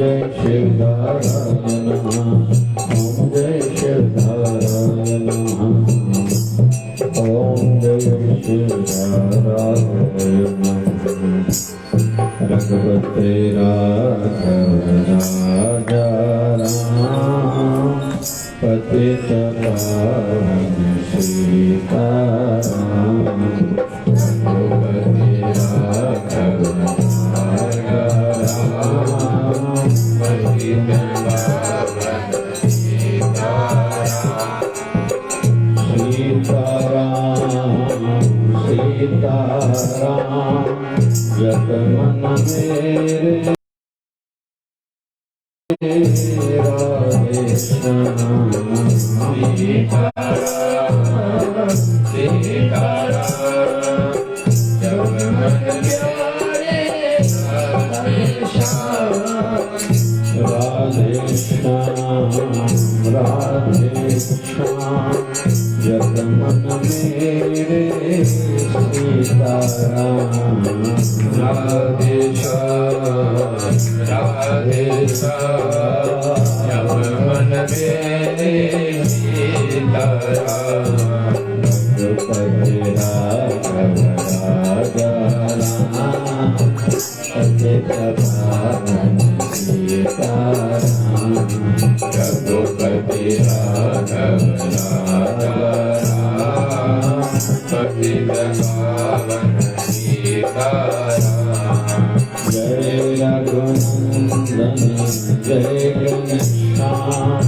जय शिवधाराय नमः। ओम जय शिवधाराय नमः। ओम जय शिवधाराय नमः। रघुपते राघव राजा राम पतित पावन सीताराम। रघुपते राघव राजा राम पतित पावन सीताराम। सीताराम जप मन मेरे राधे श्याम। सीताराम सीताराम जप मन मेरे राधे श्याम। राधे श्याम राधे श्याम जप मन मेरे सीताराम। राधे श्याम राधे श्याम जप मन मेरे सीताराम। रघुपति राघव राजा राम पतित पावन सीताराम। रघुपति राघव राजा राम पतित पावन सीताराम। जय रघुनंदन जय घनश्याम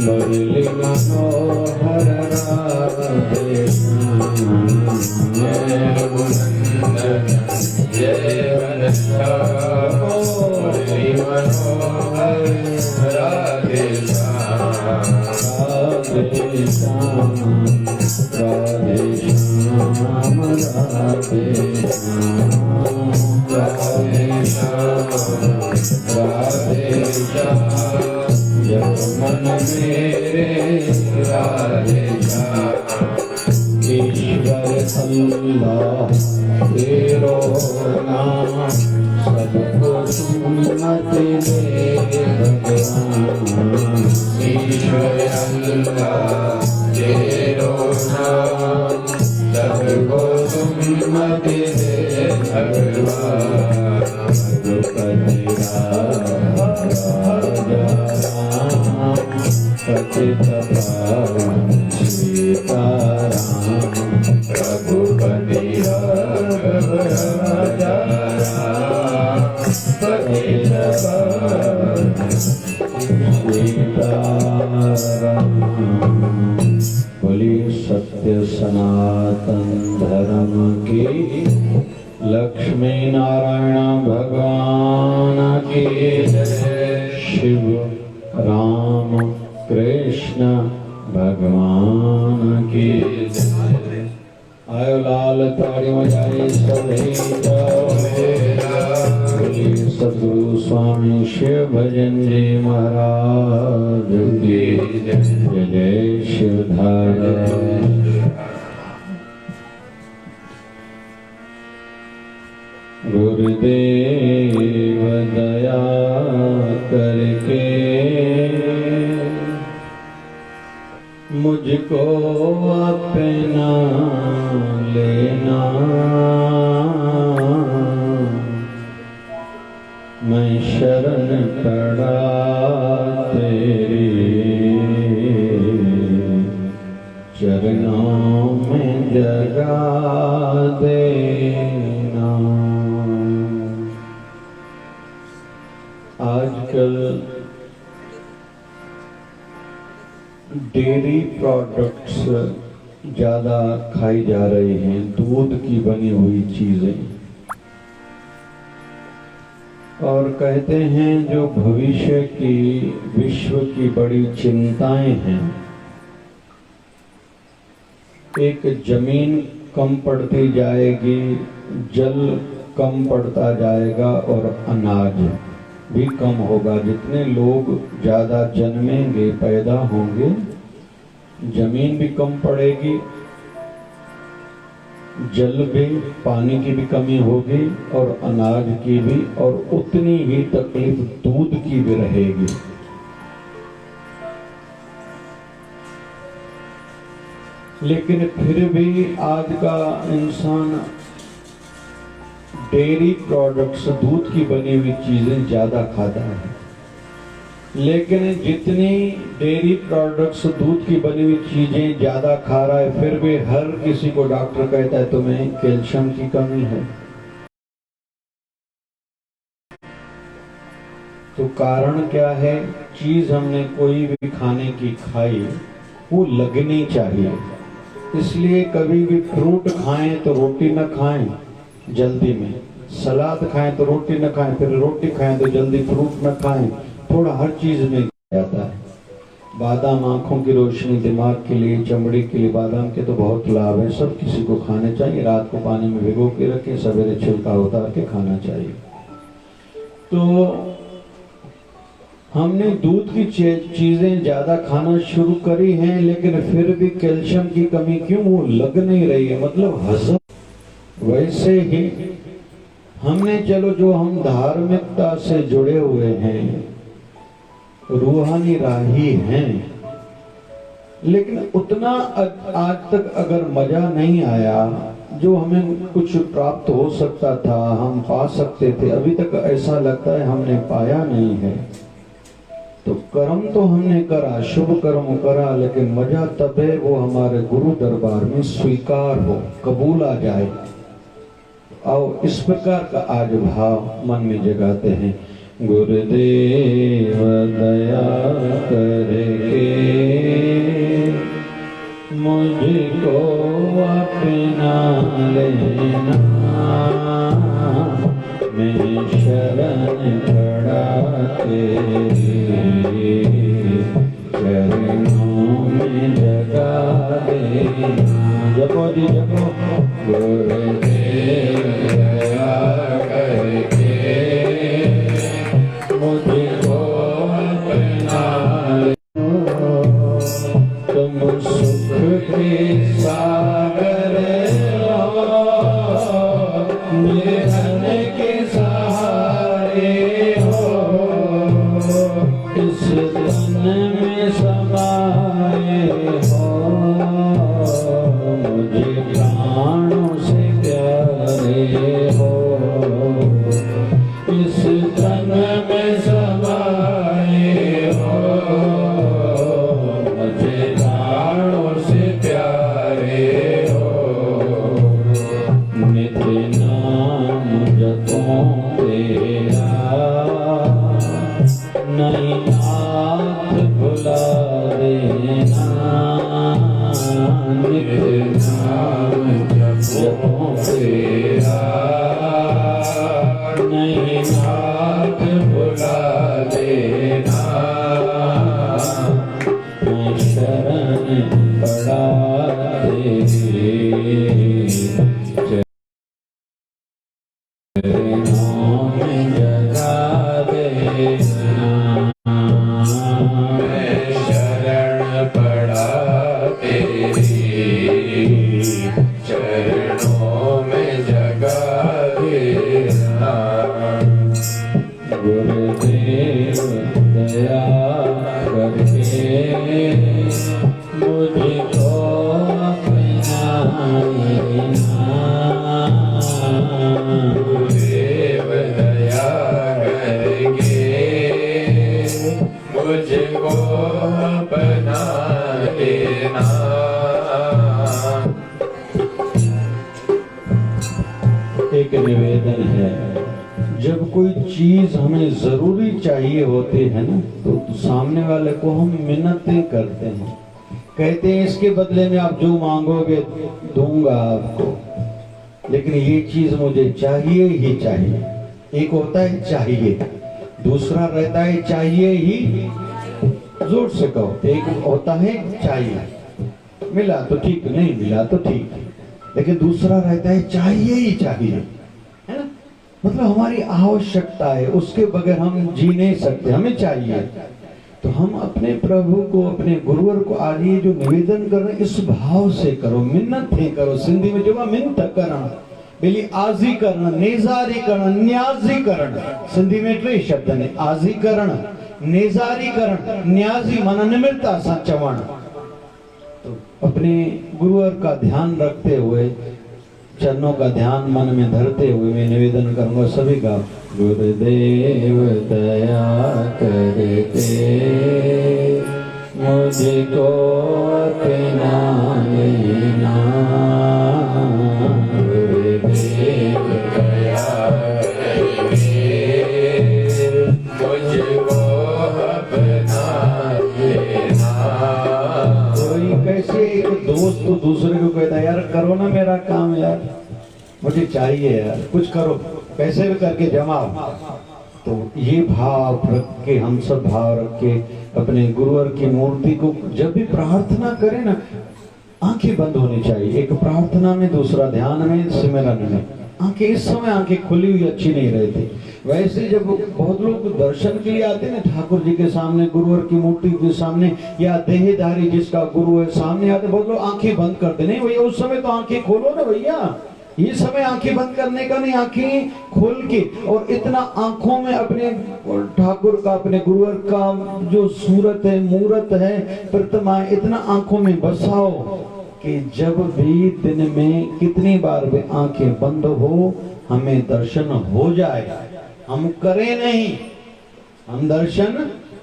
मुरली मनोहर राधे श्याम। जय रघुनंदन जय घनश्याम मुरली मनोहर राधे श्याम। राधे श्याम राधे श्याम राधे श्याम। राधे श्याम राधे श्याम जप मन मेरे राधे श्याम। ईश्वर अल्लाह तेरो नाम सबको सुमति दे भगवान। ईश्वर अल्लाह तेरो नाम सबको सुमति दे भगवान। रघुपति राजा राम पतित पावन सीताराम। रघुपति राघव राजा राम पतित पावन सीताराम। बोलिए सत्य सनातन धर्म की लक्ष्मी नारायण भगवान की जय। शिव राम कृष्ण भगवान की जय। आयो लाल ताड़ी बजाए सभी सतगुरु स्वामी शिव भजन जी महाराज की जय। जय शिवधारा। गुरुदेव दया करके मुझको अपना लेना। मैं शरण पड़ा तेरी चरणों में जगा देना। आजकल डेयरी प्रोडक्ट्स ज़्यादा खाई जा रही हैं, दूध की बनी हुई चीज़ें, और कहते हैं जो भविष्य की विश्व की बड़ी चिंताएं हैं, एक जमीन कम पड़ती जाएगी, जल कम पड़ता जाएगा और अनाज भी कम होगा। जितने लोग ज़्यादा जन्मेंगे, पैदा होंगे, जमीन भी कम पड़ेगी जल भी, पानी की भी कमी होगी और अनाज की भी, और उतनी ही तकलीफ दूध की भी रहेगी। लेकिन फिर भी आज का इंसान डेयरी प्रोडक्ट्स, दूध की बनी हुई चीजें ज्यादा खाता है। लेकिन जितनी डेयरी प्रोडक्ट्स, दूध की बनी हुई चीजें ज्यादा खा रहा है, फिर भी हर किसी को डॉक्टर कहता है तुम्हें कैल्शियम की कमी है। तो कारण क्या है? चीज हमने कोई भी खाने की खाई, वो लगनी चाहिए। इसलिए कभी भी फ्रूट खाएं तो रोटी न खाएं जल्दी में, सलाद खाएं तो रोटी न खाएं, फिर रोटी खाएं तो जल्दी फ्रूट न खाएं। थोड़ा हर चीज में जाता है। बादाम आंखों की रोशनी, दिमाग के लिए, चमड़ी के लिए बादाम के तो बहुत लाभ है, सब किसी को खाने चाहिए। रात को पानी में भिगो के रखें, सवेरे छिलका उतार के खाना चाहिए। तो हमने दूध की चीजें ज्यादा खाना शुरू करी हैं, लेकिन फिर भी कैल्शियम की कमी क्यों? वो लग नहीं रही है, मतलब हजम। वैसे ही हमने, चलो जो हम धार्मिकता से जुड़े हुए हैं, रूहानी राही हैं, लेकिन उतना आज तक अगर मजा नहीं आया जो हमें कुछ प्राप्त हो सकता था, हम पा सकते थे, अभी तक ऐसा लगता है हमने पाया नहीं है। तो कर्म तो हमने करा, शुभ कर्म करा, लेकिन मजा तब है वो हमारे गुरु दरबार में स्वीकार हो, कबूल आ जाए। और इस प्रकार का आज भाव मन में जगाते हैं। गुरुदेव दया करके मुझको अपना लेना, मैं शरण पड़ा तेरे चरणों में जगा देना। जपो जी जपो। गुरुदेव दया करके मुझको अपना लेना, तुम सुख के सागर हो, निधन के सहारे हो, इस धन में समाये हो, मुझे प्राणों से प्यारे हो, इस धन में समाये हो, मुझे प्राणों से प्यारे हो। नित्य नाम जपो तेरा, नहीं हाथ भुला देना, नित्य नाम जपो तेरा, नहीं हाथ भुला देना, मैं शरण पड़ा तेरे चरणों में जगा देना, मैं शरण पड़ा तेरे चरणों में जगा देना। गुरुदेव दया करके मुझको अपना लेना, गुरुदेव दया करके मुझको अपना लेना। एक निवेदन है, जब कोई चीज हमें जरूरी चाहिए होती है ना, तो सामने वाले को हम मिन्नतें करते हैं, कहते हैं इसके बदले में आप जो मांगोगे दूंगा आपको, लेकिन ये चीज मुझे चाहिए ही चाहिए। एक होता है चाहिए, दूसरा रहता है चाहिए ही, जोर से कहो। एक होता है चाहिए, मिला तो ठीक, नहीं मिला तो ठीक, लेकिन दूसरा रहता है चाहिए ही चाहिए, है ना? मतलब हमारी आवश्यकता है, उसके बगैर हम जी नहीं सकते, हमें चाहिए। तो हम अपने प्रभु को, अपने गुरुवर को आज ये जो निवेदन कर रहे हैं इस भाव से करो, मिन्नतें करो। सिंधी में जो मिन्नत करण, પેલી આજીકરણ, નેઝારીકરણ, ન્યાઝીકરણ, सिंधी में टे शब्द ने, आजीकरण, नेजारीकरण, न्याजी माना निमित्ता सा चवण। तो अपने गुरुवर का ध्यान रखते हुए, चरणों का ध्यान मन में धरते हुए मैं निवेदन करूंगा सभी का। गुरुदेव दया करके मुझको अपना लेना, गुरुदेव दया करके मुझको अपना लेना। कोई कैसे एक दोस्त तो दूसरे को कहता है यार करो ना मेरा काम यार, मुझे चाहिए यार, कुछ करो, पैसे भी करके जमाओ। तो ये भाव रख के, हम सब भाव रख के अपने गुरुवर की मूर्ति को जब भी प्रार्थना करें ना, आंखें बंद होनी चाहिए। एक प्रार्थना में, दूसरा ध्यान में, सिमरन में। आंखें इस समय आंखें खुली हुई अच्छी नहीं रहती। वैसे जब बहुत लोग दर्शन के लिए आते हैं ना ठाकुर जी के सामने, गुरुवर की मूर्ति के सामने, या देहधारी जिसका गुरु है सामने आते, बहुत लोग आंखें बंद करते। नहीं भैया, उस समय तो आंखें खोलो ना भैया, ये समय आंखें बंद करने का नहीं, आंखें खोल के और इतना आंखों में अपने ठाकुर का, अपने गुरुवर का जो सूरत है, मूरत है, प्रतिमा, इतना आंखों में बसाओ कि जब भी दिन में कितनी बार भी आंखें बंद हो, हमें दर्शन हो जाए। हम करें नहीं, हम दर्शन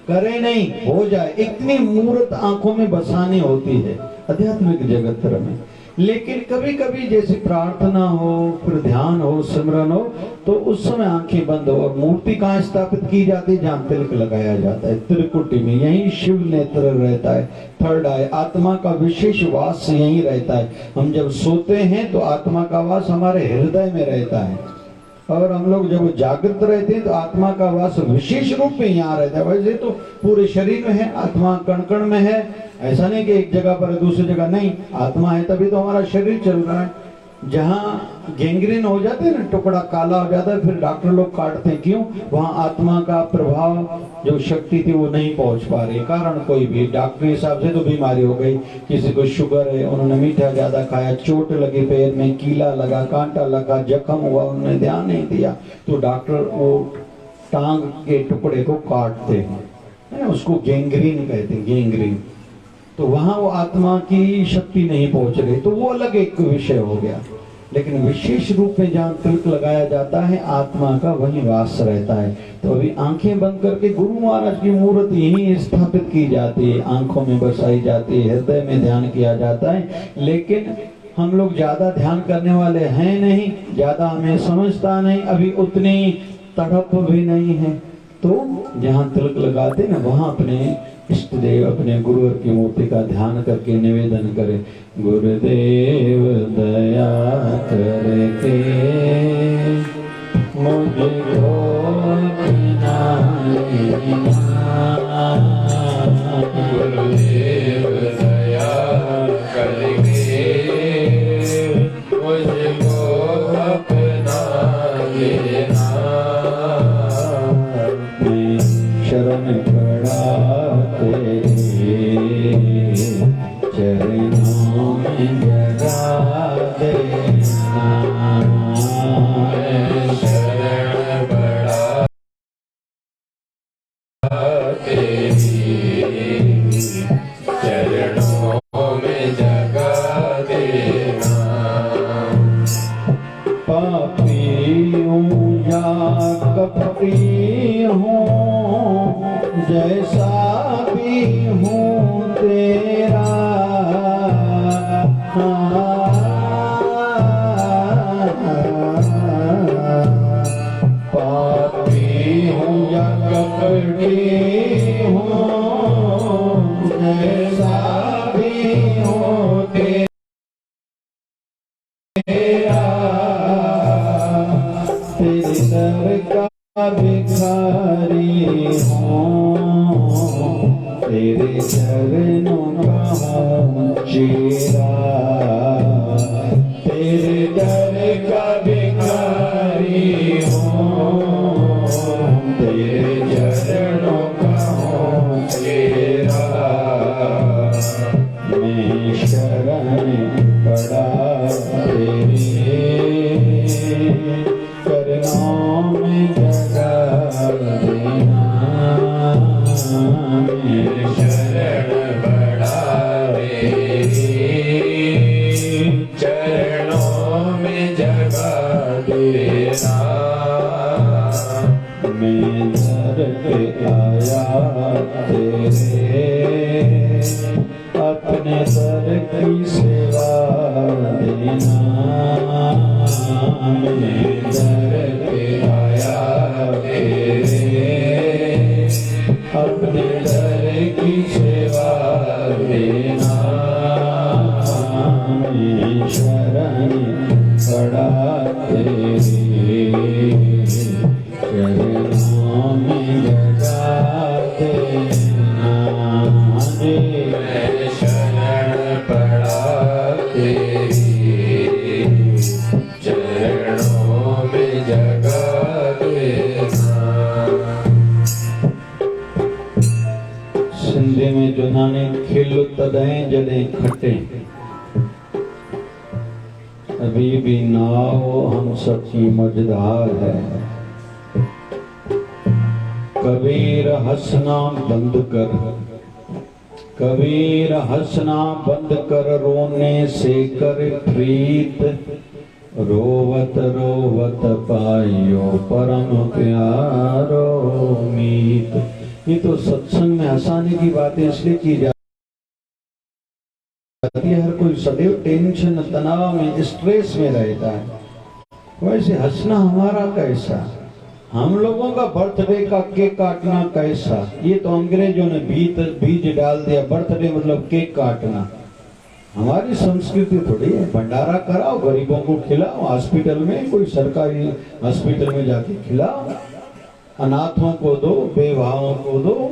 करें नहीं, हो जाए। इतनी मूरत आंखों में बसानी होती है आध्यात्मिक जगत में। लेकिन कभी कभी जैसे प्रार्थना हो, फिर ध्यान हो, सिमरन हो, तो उस समय आंखें बंद हो और मूर्ति कहाँ स्थापित की जाती है? जहाँ तिलक लगाया जाता है, त्रिकुटी में। यही शिव नेत्र रहता है, थर्ड आई, आत्मा का विशेष वास यही रहता है। हम जब सोते हैं तो आत्मा का वास हमारे हृदय में रहता है, और हम लोग जब जागृत रहते हैं तो आत्मा का वास विशेष रूप में यहाँ रहता है। वैसे तो पूरे शरीर में है, आत्मा कण कण में है, ऐसा नहीं कि एक जगह पर दूसरी जगह नहीं। आत्मा है तभी तो हमारा शरीर चल रहा है। जहाँ गैंग्रीन हो जाते हैं ना, टुकड़ा काला हो जाता है, फिर डॉक्टर लोग काटते हैं, क्यों? वहाँ आत्मा का प्रभाव, जो शक्ति थी वो नहीं पहुंच पा रही। कारण कोई भी डॉक्टरी हिसाब से तो बीमारी हो गई, किसी को शुगर है, उन्होंने मीठा ज्यादा खाया, चोट लगी पैर में, कीला लगा, कांटा लगा, जख्म हुआ, उन्होंने ध्यान नहीं दिया, तो डॉक्टर वो टांग के टुकड़े को काटते हैं, उसको गैंग्रीन कहते हैं, गैंग्रीन। तो वहां वो आत्मा की शक्ति नहीं पहुंच रही, तो वो अलग एक विषय हो गया। लेकिन विशेष रूप में जहाँ तिलक लगाया जाता है, आत्मा का वही वास रहता है। तो अभी आंखें बंद करके गुरु महाराज की मूर्त यही स्थापित की जाती है, आंखों में बसाई जाती है, हृदय में ध्यान किया जाता है। लेकिन हम लोग ज्यादा ध्यान करने वाले हैं नहीं, ज्यादा हमें समझता नहीं, अभी उतनी तड़प भी नहीं है। तो जहाँ तिलक लगाते ना, वहां अपने इष्ट देव, अपने गुरुवर की मूर्ति का ध्यान करके निवेदन करें, गुरुदेव दया करके मुझको अपना लेना, गुरुदेव दया करके मुझको अपना लेना। मैं शरण पड़ा तेरे चरणों में जगा देना, शरण पड़ा तेरे चरणों में जगा देना। पापी हूँ या कपटी हूँ, जैसा भी हूँ तेरा, पापी हूँ या कपटी हूँ, जैसा भी हूँ तेरा, तेरे दर का भिखारी हूँ, तेरे चरणों का हूँ चेला, तेरे दर का भिखारी हूँ, तेरे चरणों का हूँ चेला। में शरण बढ़ावे, चरणों में जगा देना। मैं दर पे आया तेरे, अपने दर की सेवा देना। मैं दर पे आया तेरे, अपने दर की सेवा देना। मैं शरण पड़ा तेरी, चरणों में जगा देना। मैं शरण पड़ा तेरी, चरणों में जगा देना। सिंधी में जो नाने खिल तदें जॾहिं खटे, अभी भी नाव हम सच्ची मझधार है। कबीर हंसना बंद कर, कबीर हंसना बंद कर, रोने से कर प्रीत। रोवत रोवत पाइयो परम प्यारो मीत। ये तो सत्संग में हंसाने की बातें इसलिए की जाती है, हर कोई सदैव टेंशन तनाव में स्ट्रेस में रहता है। वैसे हंसना हमारा कैसा, हम लोगों का बर्थडे का केक काटना कैसा, ये तो अंग्रेजों ने बीज डाल दिया। बर्थडे मतलब केक काटना, हमारी संस्कृति थोड़ी है। भंडारा कराओ, गरीबों को खिलाओ, हॉस्पिटल में कोई सरकारी हॉस्पिटल में जाके खिलाओ, अनाथों को दो, बेवाओं को दो,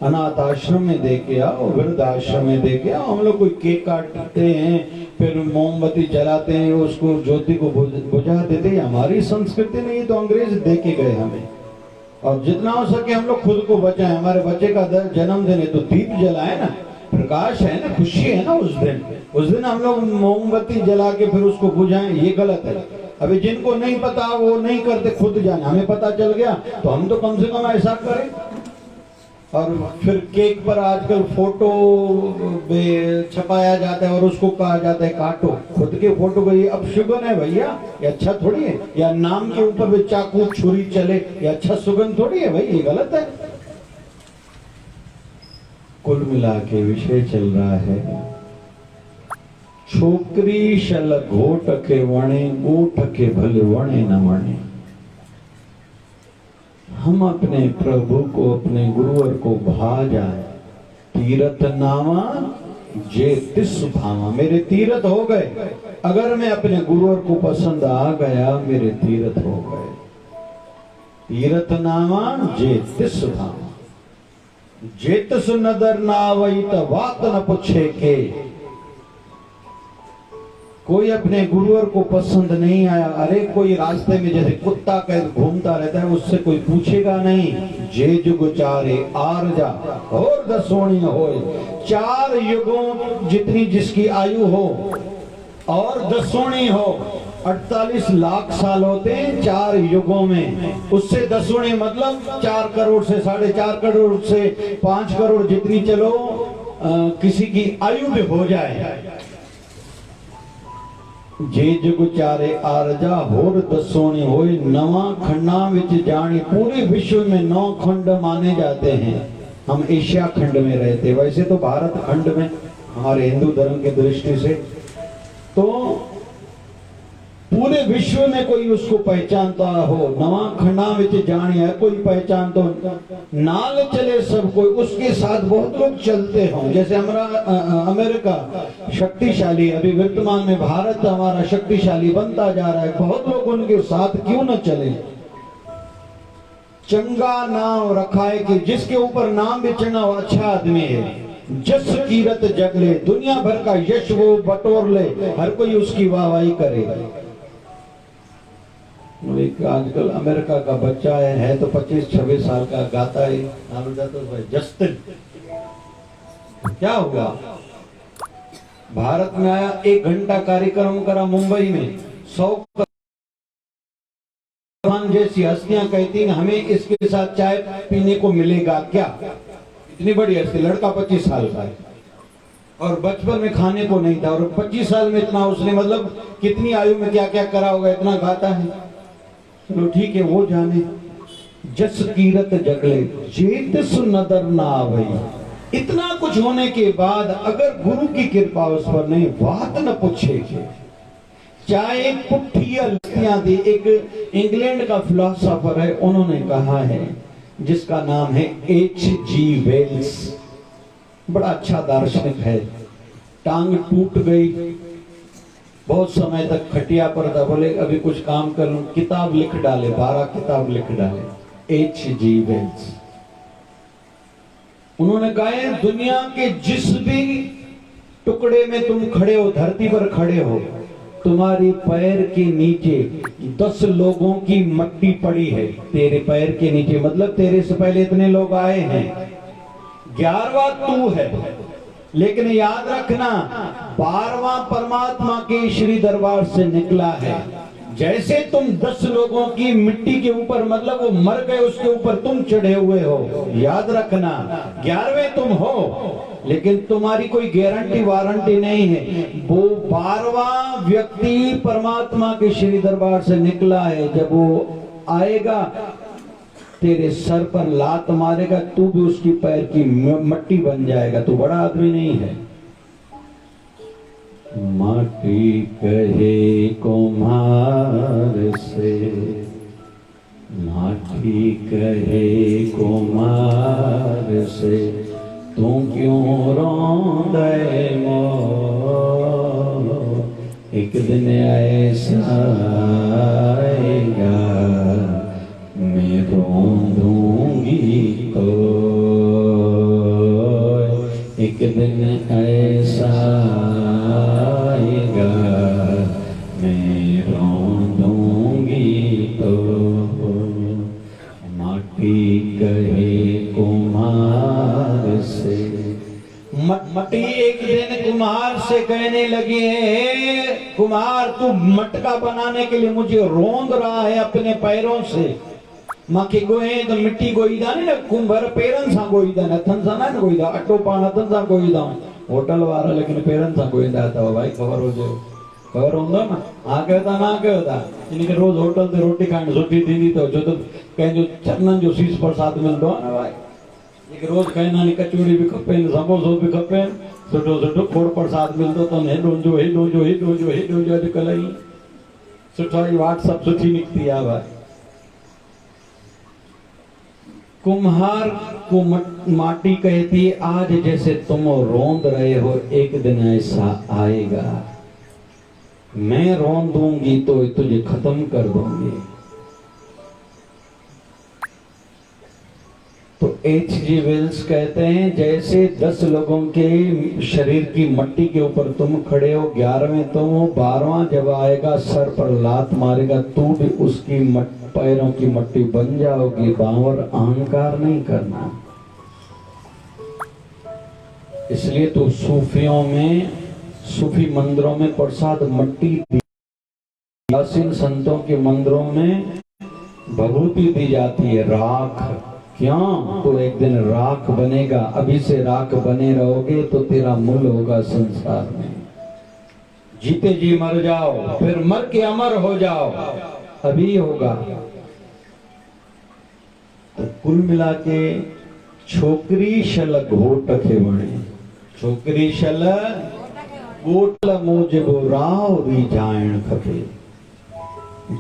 अनाथ आश्रम में दे के आओ, वृद्ध आश्रम में दे के आओ। हम लोग कोई केक काटते हैं, फिर मोमबत्ती जलाते हैं, उसको ज्योति को बुझा देते हैं। हमारी संस्कृति नहीं, तो अंग्रेज दे के गए हमें। और जितना हो सके हम लोग खुद को बचाएं। हमारे बच्चे का जन्मदिन है तो दीप जलाए ना, प्रकाश है ना, खुशी है ना। उस दिन हम लोग मोमबत्ती जला के फिर उसको बुझाएं, ये गलत है। अभी जिनको नहीं पता वो नहीं करते, खुद जाने। हमें पता चल गया तो हम तो कम से कम ऐसा करें। और फिर केक पर आजकल फोटो छपाया जाता है और उसको कहा जाता है काटो। खुद के फोटो को ये अपशुगन है भैया, ये अच्छा थोड़ी है। या नाम के ऊपर भी चाकू छुरी चले, ये अच्छा सुगन थोड़ी है भाई, ये गलत है। कुल मिला के विषय चल रहा है, छोकरी शल घोट के वणे, ऊठ के भले वणे न वणे। हम अपने प्रभु को, अपने गुरुवर को भा जाए। तीरथ नामा जे तिस भावा, मेरे तीरथ हो गए। अगर मैं अपने गुरुवर को पसंद आ गया, मेरे तीरथ हो गए। तीरथ नामा जे तिस भावा, जेतस नदर ना आवई त वात न पूछे के। कोई अपने गुरुवर को पसंद नहीं आया, अरे कोई रास्ते में जैसे कुत्ता कहीं घूमता रहता है, उससे कोई पूछेगा नहीं। जे जुग चारे आरजा और दसोणी होए। 4 युगों जितनी जिसकी आयु हो और दसोणी हो, 48 लाख साल होते हैं 4 युगों में। उससे दसोणी मतलब 4 करोड़ से 4.5 करोड़ से 5 करोड़ जितनी चलो किसी की आयु भी हो जाए। जे जुग चारे आरजा होर दसोणी होए, नवा खंडा विच जानी। पूरे विश्व में 9 खंड माने जाते हैं। हम एशिया खंड में रहते, वैसे तो भारत खंड में हमारे हिंदू धर्म की दृष्टि से तो पूरे विश्व में कोई उसको पहचानता हो। नवा खंडा विच जानी है, कोई पहचान तो नाल चले सब कोई, उसके साथ बहुत लोग चलते हों। जैसे हमारा अमेरिका शक्तिशाली, अभी वर्तमान में भारत हमारा शक्तिशाली बनता जा रहा है, बहुत लोग उनके साथ क्यों न चले। चंगा नाम रखा है कि जिसके ऊपर नाम भी चंगा वो अच्छा आदमी है। जस कीरत जगले, दुनिया भर का यश वो बटोर ले, हर कोई उसकी वाहवाही करे। आजकल अमेरिका का बच्चा है तो 25-26 साल का, गाता है नाम जाता है जस्टिन। क्या होगा, भारत में आया, 1 घंटा कार्यक्रम करा मुंबई में। 100 जैसी हस्तियां कहती हैं हमें इसके साथ चाय पीने को मिलेगा क्या। इतनी बड़ी हस्ती, लड़का 25 साल का है और बचपन में खाने को नहीं था, और 25 साल में इतना उसने मतलब कितनी आयु में क्या क्या करा होगा, इतना गाता है। चलो ठीक है, वो जाने। जस कीरत जगले चेत सुनदर ना आवई। इतना कुछ होने के बाद अगर गुरु की कृपा उस पर नहीं, बात न पूछे, चाहे पुट्ठिया लिखियां दी। एक इंग्लैंड का फिलोसोफर है, उन्होंने कहा है, जिसका नाम है H.G. वेल्स, बड़ा अच्छा दार्शनिक है। टांग टूट गई, बहुत समय तक खटिया पर था, बोले अभी कुछ काम कर लूं, किताब लिख डाले, 12 किताब लिख डाले। H.G. वेल्स, उन्होंने कहा है दुनिया के जिस भी टुकड़े में तुम खड़े हो, धरती पर खड़े हो, तुम्हारी पैर के नीचे 10 लोगों की मट्टी पड़ी है। तेरे पैर के नीचे मतलब तेरे से पहले इतने लोग आए हैं, 11वां तू है। लेकिन याद रखना, 12वां परमात्मा के श्री दरबार से निकला है। जैसे तुम 10 लोगों की मिट्टी के ऊपर, मतलब वो मर गए, उसके ऊपर तुम चढ़े हुए हो, याद रखना 11वें तुम हो, लेकिन तुम्हारी कोई गारंटी वारंटी नहीं है। वो 12वां व्यक्ति परमात्मा के श्री दरबार से निकला है। जब वो आएगा, तेरे सर पर लात मारेगा, तू भी उसकी पैर की मट्टी बन जाएगा। तू बड़ा आदमी नहीं है। माटी कहे कुम्हार से, माटी कहे कुम्हार से, तू क्यों रोंदे मोर। एक दिन ऐसा आएगा मैं रोंदूंगी तो, एक दिन ऐसा आएगा मैं रोंदूंगी तो। माटी कहे कुम्हार से, मट्टी एक दिन कुम्हार से कहने लगी है, कुम्हार तू मटका बनाने के लिए मुझे रोंद रहा है अपने पैरों से। माखे गोए तो मिट्टी गोईदा नहीं ना, कुंभर पेरन सा गोईदा, हथन सा ना गोईदा, अटो पान हथन सा गोईदा। होटल वाला लेकिन पेरन सा गोईदा था। भाई खबर हो जाए, खबर होंदा ना, हाँ कहता ना कहता। इनके रोज होटल से रोटी खाने सुठी थी तो जो तो कहीं जो चरणन जो शीश प्रसाद मिलता है ना भाई, एक रोज कहना नहीं, कचौड़ी भी खपे, समोसो भी खपे, सुठो सुठो खोड़ प्रसाद मिलतो तो हे डोंजो हे डोंजो हे डोंजो हे डोंजो। अॼुकल्ह ही सुठा ही व्हाट्सअप सुठी निकती है भाई। कुम्हार को माटी कहती है, आज जैसे तुम रोंद रहे हो, एक दिन ऐसा आएगा मैं रोंद दूंगी तो तुझे खत्म कर दूंगी। तो H.G. वेल्स कहते हैं, जैसे 10 लोगों के शरीर की मट्टी के ऊपर तुम खड़े हो, 11वें तुम हो, 12वां जब आएगा सर पर लात मारेगा, तू भी उसकी पैरों की मट्टी बन जाओगी। बावर अहंकार नहीं करना। इसलिए तो सूफियों में, सूफी मंदिरों में प्रसाद मट्टी दी, यासीन संतों के मंदिरों में भभूति दी जाती है, राख। क्यों? तो एक दिन राख बनेगा। अभी से राख बने रहोगे तो तेरा मूल होगा संसार में। जीते जी मर जाओ, फिर मर के अमर हो जाओ, अभी होगा। तो कुल मिला के छोकरी शल घोट खे वणे, छोकरी शल घोट मोजबो राव रिझाइण खपे।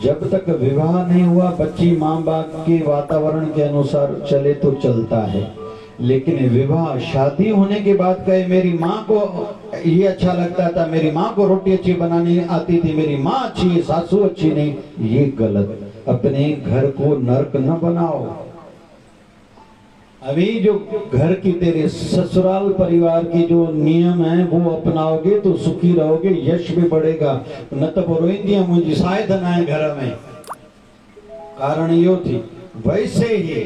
जब तक विवाह नहीं हुआ, बच्ची माँ बाप के वातावरण के अनुसार चले तो चलता है, लेकिन विवाह शादी होने के बाद कहे मेरी माँ को ये अच्छा लगता था, मेरी माँ को रोटी अच्छी बनानी आती थी, मेरी माँ अच्छी है, सासू अच्छी नहीं, ये गलत। अपने घर को नर्क न बनाओ। अभी जो घर की तेरे ससुराल परिवार की जो नियम है वो अपनाओगे तो सुखी रहोगे, यश भी बढ़ेगा। न तो रोइंदियां मुझे शायद न है घर में, कारण यो थी। वैसे ही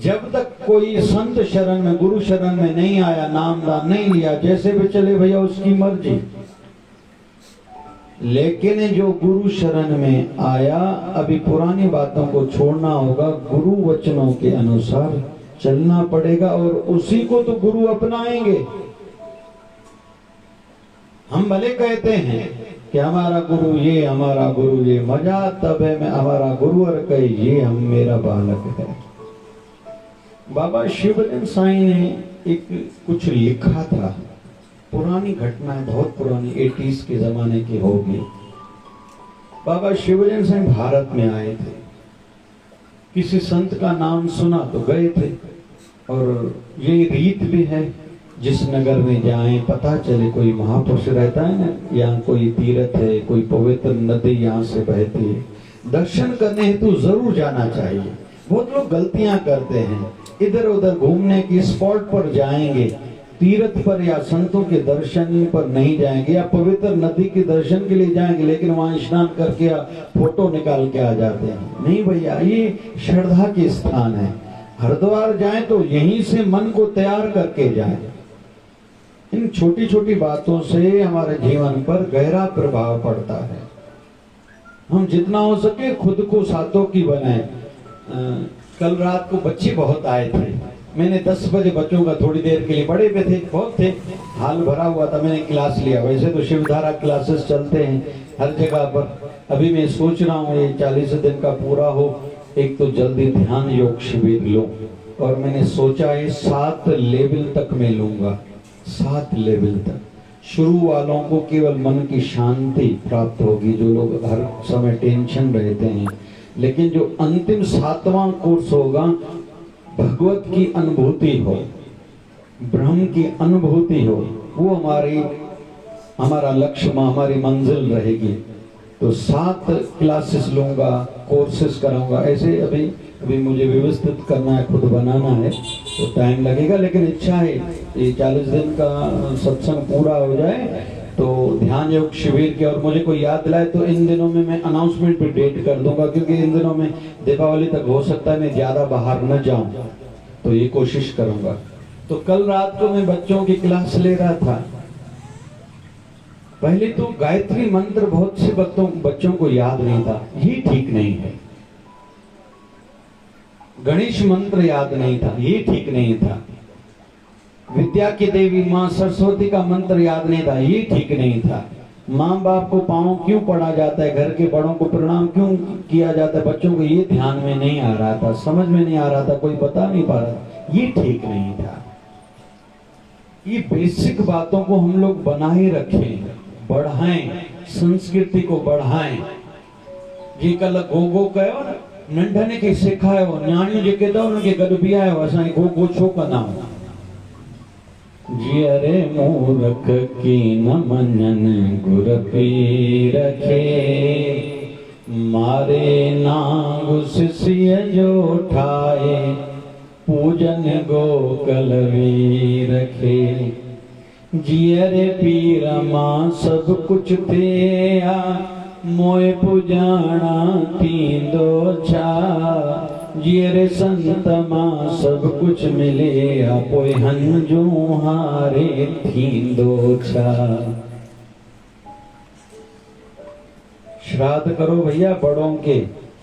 जब तक कोई संत शरण में, गुरु शरण में नहीं आया, नामदान नहीं लिया, जैसे भी चले भैया उसकी मर्जी। लेकिन जो गुरु शरण में आया, अभी पुरानी बातों को छोड़ना होगा, गुरु वचनों के अनुसार चलना पड़ेगा और उसी को तो गुरु अपनाएंगे। हम भले कहते हैं कि हमारा गुरु ये, हमारा गुरु ये, मजा तब है मैं हमारा गुरु और कहे ये हम मेरा बालक है। बाबा शिवलिंग साईं ने एक कुछ लिखा था, पुरानी घटना है, बहुत पुरानी, 80s के जमाने की होगी। बाबा शिवलिंग साईं भारत में आए थे, किसी संत का नाम सुना तो गए थे। और ये रीत भी है, जिस नगर में जाएं पता चले कोई महापुरुष रहता है ना, यहाँ कोई तीर्थ है, कोई पवित्र नदी यहाँ से बहती है, दर्शन करने हेतु जरूर जाना चाहिए। बहुत लोग गलतियां करते हैं, इधर उधर घूमने की स्पॉट पर जाएंगे, तीर्थ पर या संतों के दर्शन पर नहीं जाएंगे, या पवित्र नदी के दर्शन के लिए जाएंगे लेकिन वहां स्नान करके या फोटो निकाल के आ जाते हैं। नहीं भैया, ये श्रद्धा के स्थान है। हरिद्वार जाएं तो यहीं से मन को तैयार करके जाएं। इन छोटी छोटी बातों से हमारे जीवन पर गहरा प्रभाव पड़ता है। हम जितना हो सके खुद को सातों की बनाएं। कल रात को बच्चे बहुत आए थे, मैंने 10 बजे बच्चों का थोड़ी देर के लिए, बड़े पे थे, बहुत थे, हाल भरा हुआ था, मैंने क्लास लिया। वैसे तो शिवधारा क्लासेस चलते हैं हर जगह पर। अभी मैं सोच रहा हूँ ये 40 दिन का पूरा हो, एक तो जल्दी ध्यान योग शिविर लो। और मैंने सोचा है 7 लेवल तक मैं लूंगा, 7 लेवल तक। शुरू वालों को केवल मन की शांति प्राप्त होगी, जो लोग हर समय टेंशन रहते हैं। लेकिन जो अंतिम 7वां कोर्स होगा, भगवत की अनुभूति हो, ब्रह्म की अनुभूति हो, वो हमारा लक्ष्य, हमारी मंजिल रहेगी। तो 7 क्लासेस लूंगा, कोर्सेस कराऊंगा। ऐसे अभी मुझे व्यवस्थित करना है, खुद बनाना है, तो टाइम लगेगा, लेकिन इच्छा है ये 40 दिन का सत्संग पूरा हो जाए तो ध्यान योग शिविर के। और मुझे कोई याद दिलाए तो इन दिनों में मैं अनाउंसमेंट भी डेट कर दूंगा, क्योंकि इन दिनों में दीपावली तक हो सकता है मैं ज्यादा बाहर न जाऊं, तो ये कोशिश करूंगा। तो कल रात को मैं बच्चों की क्लास ले रहा था। पहले तो गायत्री मंत्र बहुत से बच्चों को याद नहीं था, ये ठीक नहीं है। गणेश मंत्र याद नहीं था, ये ठीक नहीं था। विद्या की देवी माँ सरस्वती का मंत्र याद नहीं था, ये ठीक नहीं था। माँ बाप को पाँव क्यों पड़ा जाता है, घर के बड़ों को प्रणाम क्यों किया जाता है, बच्चों को ये ध्यान में नहीं आ रहा था, समझ में नहीं आ रहा था, कोई बता नहीं पा रहा, ये ठीक नहीं था। ये बेसिक बातों को हम लोग बनाए रखें, बढ़ाएं, संस्कृति को बढ़ाएं। जी कल गोगो कहो ना, नंढने के सिखायो, न्याणियों जे कहता उनके गॾु बीहायो, असां गोगो छो कंदा आहियूं। जियरे मूर्ख की न मञन गुर पीर खे, मारे नांग सिसिय जो ठाए, पूजन गोकल वीर खे। जियरे पीर मां सब कुछ थिया, मोए पुजाणा थींदो छा। जियरे संत मां सब कुछ मिले, पोइ हंजू हारे थींदो छा। श्राद्ध करो भैया बड़ों के,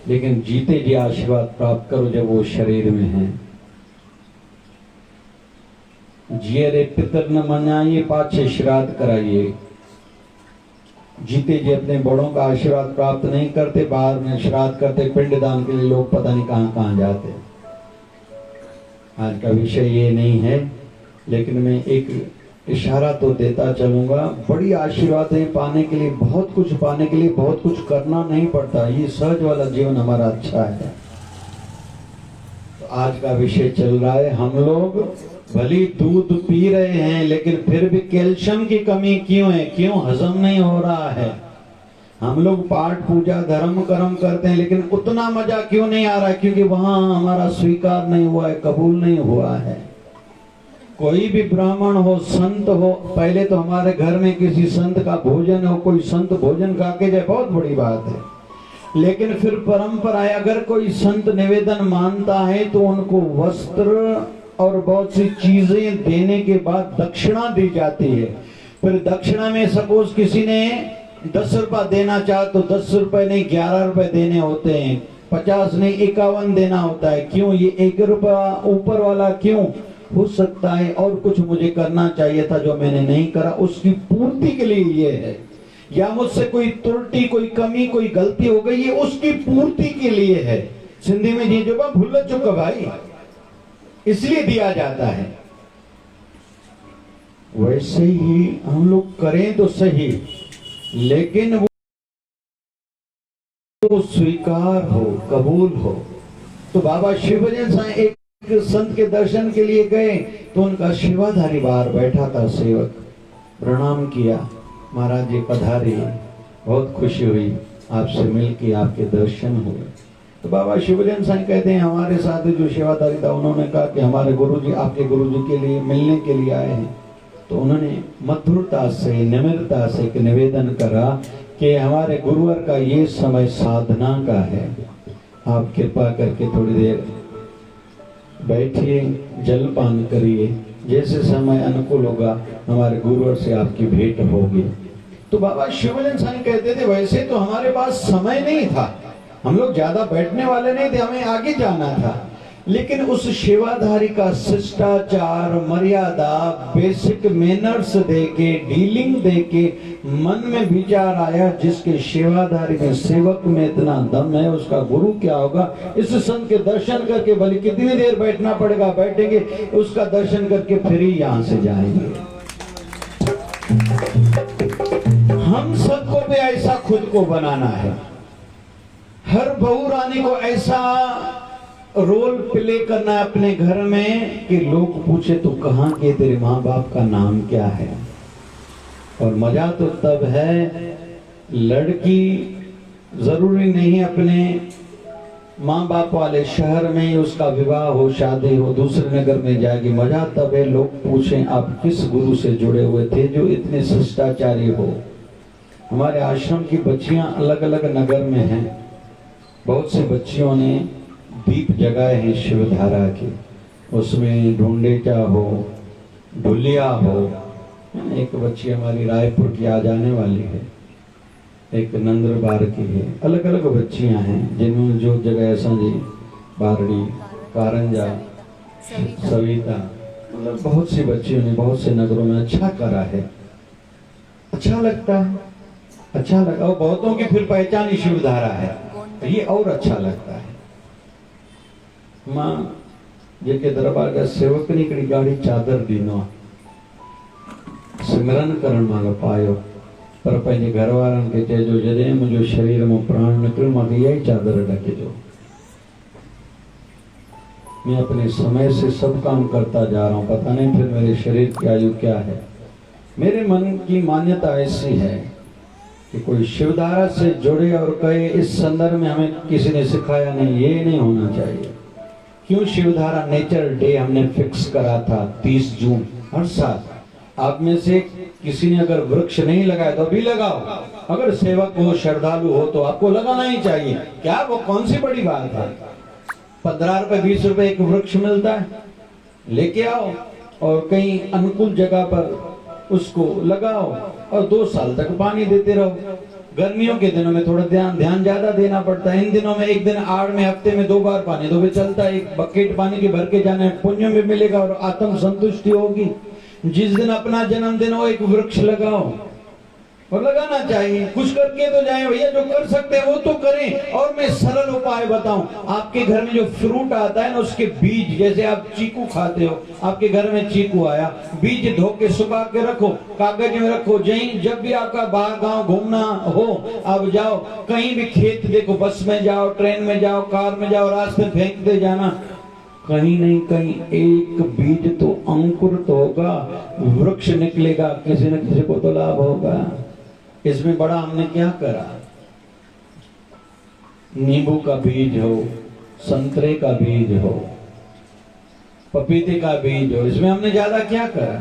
लेकिन जीते जी आशीर्वाद प्राप्त करो जब वो शरीर में हैं। जियरे पितर न मनाइए, पाछे श्राद्ध कराइए। जीते जी अपने बड़ों का आशीर्वाद प्राप्त नहीं करते, बाद में श्राद्ध करते, पिंडदान के लिए लोग पता नहीं कहां कहां जाते। आज का विषय ये नहीं है, लेकिन मैं एक इशारा तो देता चलूंगा। बड़ी आशीर्वाद है पाने के लिए, बहुत कुछ पाने के लिए बहुत कुछ करना नहीं पड़ता। ये सहज वाला जीवन हमारा अच्छा है। तो आज का विषय चल रहा है, हम लोग भली दूध पी रहे हैं, लेकिन फिर भी कैल्शियम की कमी क्यों है, क्यों हजम नहीं हो रहा है। हम लोग पाठ पूजा धर्म कर्म करते हैं, लेकिन उतना मजा क्यों नहीं आ रहा है, क्योंकि वहां हमारा स्वीकार नहीं हुआ है, कबूल नहीं हुआ है। कोई भी ब्राह्मण हो, संत हो, पहले तो हमारे घर में किसी संत का भोजन हो, कोई संत भोजन खा के जाए, बहुत बड़ी बात है। लेकिन फिर परंपरा है, अगर कोई संत निवेदन मानता है तो उनको वस्त्र और बहुत सी चीजें देने के बाद दक्षिणा दी जाती है। फिर दक्षिणा में सपोज किसी ने 10 रुपया देना चाहा तो 10 रुपए नहीं 11 रुपए देने होते हैं। 50 नहीं 51 देना होता है। क्यों? ये 1 रुपया ऊपर वाला क्यों? हो सकता है और कुछ मुझे करना चाहिए था जो मैंने नहीं करा, उसकी पूर्ति के लिए ये है। या मुझसे कोई त्रुटि, कोई कमी, कोई गलती हो गई, ये उसकी पूर्ति के लिए है। सिंधी में जी जो भूल चुका भाई, इसलिए दिया जाता है। वैसे ही हम लोग करें तो सही, लेकिन वो स्वीकार हो, कबूल हो। तो बाबा शिवभजन साईं एक संत के दर्शन के लिए गए तो उनका सेवाधारी बाहर बैठा था। सेवक प्रणाम किया, महाराज जी पधारे, बहुत खुशी हुई आपसे मिलके, आपके दर्शन हुए। तो बाबा शिवभजन साईं कहते हैं हमारे साथ जो सेवाधारी था उन्होंने कहा कि हमारे गुरुजी आपके गुरुजी के लिए मिलने के लिए आए हैं। तो उन्होंने मधुरता से, निम्रता से एक निवेदन करा कि हमारे गुरुवर का ये समय साधना का है, आप कृपा करके थोड़ी देर बैठिए, जलपान करिए, जैसे समय अनुकूल होगा हमारे गुरुवर से आपकी भेंट होगी। तो बाबा शिवभजन साईं कहते थे वैसे तो हमारे पास समय नहीं था, हम लोग ज्यादा बैठने वाले नहीं थे, हमें आगे जाना था, लेकिन उस सेवाधारी का शिष्टाचार, मर्यादा, बेसिक मैनर्स देके, डीलिंग देके मन में विचार आया, जिसके सेवाधारी में, सेवक में इतना दम है, उसका गुरु क्या होगा। इस संत के दर्शन करके भले कितनी देर बैठना पड़ेगा, बैठेंगे, उसका दर्शन करके फिर ही यहां से जाएंगे। हम सबको भी ऐसा खुद को बनाना है। हर बहू रानी को ऐसा रोल प्ले करना है अपने घर में कि लोग पूछे तू कहाँ के, तेरे माँ बाप का नाम क्या है। और मजा तो तब है, लड़की जरूरी नहीं अपने माँ बाप वाले शहर में उसका विवाह हो, शादी हो, दूसरे नगर में जाएगी। मजा तब है लोग पूछें आप किस गुरु से जुड़े हुए थे जो इतने शिष्टाचारी हो। हमारे आश्रम की बच्चियां अलग अलग नगर में हैं। बहुत सी बच्चियों ने दीप जगाए हैं शिवधारा के, उसमें ढूंढेचा हो, ढुलिया हो। एक बच्ची हमारी रायपुर की आ जाने वाली है, एक नंदरबार की है। अलग अलग बच्चियां हैं जिन्होंने जो जगह जी, बारड़ी, कारंजा, सविता, मतलब बहुत सी बच्चियों ने बहुत से नगरों में अच्छा करा है। अच्छा लगता है, अच्छा लगा। और बहुतों की फिर पहचान ही शिवधारा है, ये और अच्छा लगता है। मां जेके दरबार का सेवक निकड़ी गाड़ी चादर दीनो सिमरन करण मांग पायो, पर पंहिंजे घर वारनि खे चइजो जॾहिं मुंहिंजो शरीर में प्राण निकिरियो मूंखे इहा ही चादर ढकिजो। मैं अपने समय से सब काम करता जा रहा हूँ, पता नहीं फिर मेरे शरीर की आयु क्या है। मेरे मन की मान्यता ऐसी है कि कोई शिवधारा से जुड़े और कहे इस संदर्भ में हमें किसी ने सिखाया नहीं, ये नहीं होना चाहिए। क्यों शिवधारा नेचर डे हमने फिक्स करा था 30 जून हर साल। आप में से किसी ने अगर वृक्ष नहीं लगाया तो अभी लगाओ। अगर सेवक हो, श्रद्धालु हो तो आपको लगाना ही चाहिए। क्या वो कौन सी बड़ी बात है? 15 रुपए 20 रुपए एक वृक्ष मिलता है, लेके आओ और कहीं अनुकूल जगह पर उसको लगाओ और 2 साल तक पानी देते रहो। गर्मियों के दिनों में थोड़ा ध्यान ज्यादा देना पड़ता है। इन दिनों में एक दिन आड़ में हफ्ते में 2 बार पानी दो, चलता है। एक बकेट पानी के भर के जाना है, पुण्य भी मिलेगा और आत्म संतुष्टि होगी। जिस दिन अपना जन्मदिन हो एक वृक्ष लगाओ, और लगाना चाहिए। कुछ करके तो जाए भैया, जो कर सकते हैं वो तो करें। और मैं सरल उपाय बताऊं, आपके घर में जो फ्रूट आता है ना, उसके बीज, जैसे आप चीकू खाते हो, आपके घर में चीकू आया, बीज धो के सुखा के रखो, कागज में रखो। जब भी आपका बाहर गांव घूमना हो, आप जाओ, कहीं भी खेत देखो, बस में जाओ, ट्रेन में जाओ, कार में जाओ, रास्ते में फेंकते जाना, कहीं नहीं कहीं एक बीज तो अंकुर तो होगा, वृक्ष निकलेगा, किसी न किसी को तो लाभ होगा। इसमें बड़ा हमने क्या करा? नींबू का बीज हो, संतरे का बीज हो, पपीते का बीज हो, इसमें हमने ज्यादा क्या करा?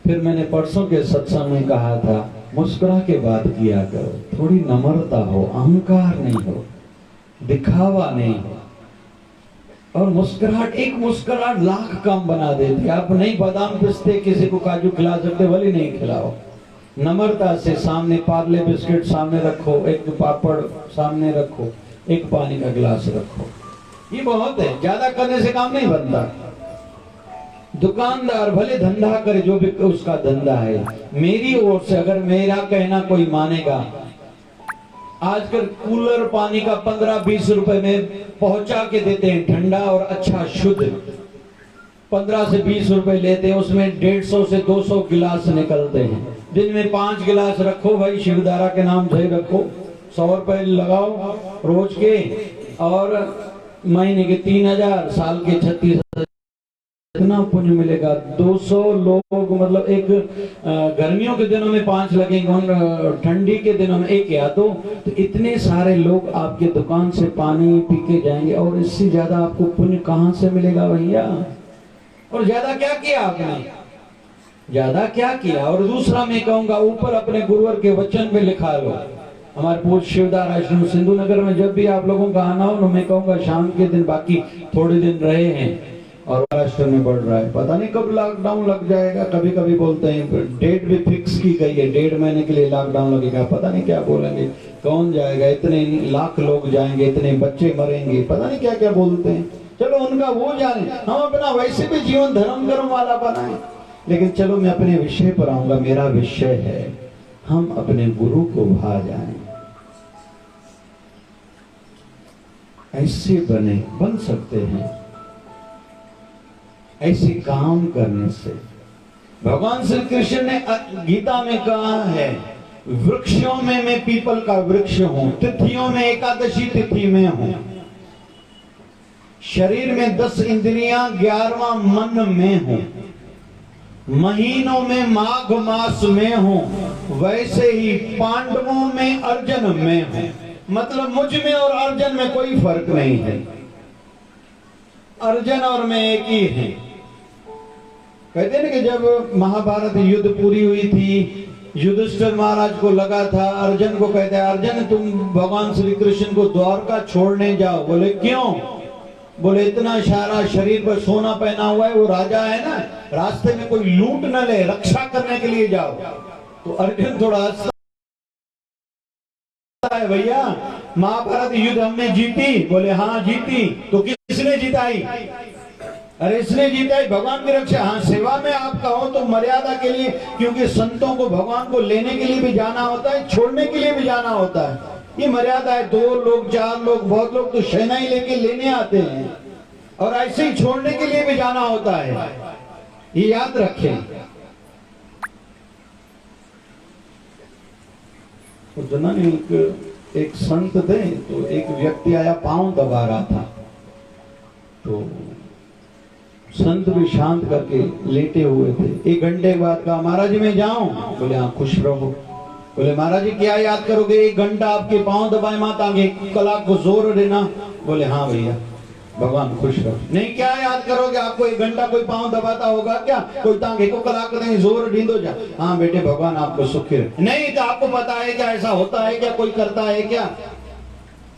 फिर मैंने परसों के सत्संग में कहा था, मुस्कुरा के बात किया करो, थोड़ी नम्रता हो, अहंकार नहीं हो, दिखावा नहीं हो। और मुस्कुराहट, एक मुस्कुराहट लाख काम बना देती। आप नहीं बादाम पिस्ते किसी को काजू खिला सकते, भले नहीं खिलाओ। नम्रता से सामने पार्ले बिस्किट सामने रखो, एक पापड़ सामने रखो, एक पानी का गिलास रखो, ये बहुत है, ज्यादा करने से काम नहीं बनता। दुकानदार भले धंधा करे, जो भी उसका धंधा है, मेरी ओर से अगर मेरा कहना कोई मानेगा, आजकल कूलर पानी का 15-20 रुपए में पहुंचा के देते हैं, ठंडा और अच्छा शुद्ध, 15 से 20 रुपए लेते हैं, उसमें 150 से 200 गिलास निकलते हैं। दिन में 5 गिलास रखो भाई, शिवधारा के नाम से रखो, 100 रुपए लगाओ रोज के, और महीने के 3000, साल के 36,000, कितना पुण्य मिलेगा। 200 लोग, मतलब एक गर्मियों के दिनों में 5 लगेंगे और ठंडी के दिनों में 1 या 2, तो इतने सारे लोग आपके दुकान से पानी पी के जाएंगे, और इससे ज्यादा आपको पुण्य कहाँ से मिलेगा भैया। और ज्यादा क्या किया आपने, ज्यादा क्या किया। और दूसरा मैं कहूंगा, ऊपर अपने गुरुवर के वचन में लिखा लो। हमारे पूज्य शिवधारा आश्रम सिंधु नगर में जब भी आप लोगों का आना हो ना, मैं कहूंगा शाम के दिन, बाकी थोड़े दिन रहे हैं और महाराष्ट्र में बढ़ रहा है, पता नहीं कब लॉकडाउन लग जाएगा। कभी कभी बोलते हैं, डेट भी फिक्स की गई है, 1.5 महीने के लिए लॉकडाउन लगेगा, पता नहीं क्या बोलेंगे, कौन जाएगा, इतने लाख लोग जाएंगे, इतने बच्चे मरेंगे, पता नहीं क्या क्या बोलते हैं। चलो उनका वो जाने, हम अपना वैसे भी जीवन धर्म कर्म वाला बनाए। लेकिन चलो मैं अपने विषय पर आऊंगा। मेरा विषय है, हम अपने गुरु को भा जाएं। ऐसे बन सकते हैं, ऐसे काम करने से। भगवान श्री कृष्ण ने गीता में कहा है, वृक्षों में मैं पीपल का वृक्ष हूं, तिथियों में एकादशी तिथि में हूं, शरीर में 10 इंद्रियां, 11वां मन में हूं, महीनों में माघ मास में हूं, वैसे ही पांडवों में अर्जुन में हूं। मतलब मुझ में और अर्जुन में कोई फर्क नहीं है, अर्जुन और मैं एक ही हैं। कहते हैं ना कि जब महाभारत युद्ध पूरी हुई थी, युधिष्ठिर महाराज को लगा था, अर्जुन को कहते हैं, अर्जुन तुम भगवान श्री कृष्ण को द्वारका छोड़ने जाओ। बोले क्यों? बोले इतना सारा शरीर पर सोना पहना हुआ है, वो राजा है ना, रास्ते में कोई लूट न ले, रक्षा करने के लिए जाओ। तो अर्जुन थोड़ा हंसता है, भैया महाभारत युद्ध हमने जीती। बोले हाँ जीती। तो किसने जिताई? अरे इसने जीताई, भगवान की रक्षा। हाँ सेवा में आप कहो तो मर्यादा के लिए, क्योंकि संतों को भगवान को लेने के लिए भी जाना होता है, छोड़ने के लिए भी जाना होता है, ये मर्यादा है। 2 लोग 4 लोग, बहुत लोग तो शहनाई लेके लेने आते हैं, और ऐसे ही छोड़ने के लिए भी जाना होता है, ये याद रखें। उतना एक संत थे, तो एक व्यक्ति आया, पांव दबा रहा था, तो संत भी शांत करके लेटे हुए थे। 1 घंटे के बाद कहा, महाराज जी मैं जाऊं? बोले हाँ खुश रहो। बोले महाराज जी क्या याद करोगे? 1 घंटा आपके पांव दबाए मत, आगे कला को जोर देना। बोले हाँ भैया, भगवान खुश रहो। नहीं क्या याद करोगे? आपको 1 घंटा कोई पांव दबाता होगा क्या? कोई तांगे को कला करें, जोर ढींदो जा। हाँ बेटे भगवान आपको सुखी रहे। नहीं तो आपको पता है क्या ऐसा होता है क्या, कोई करता है क्या?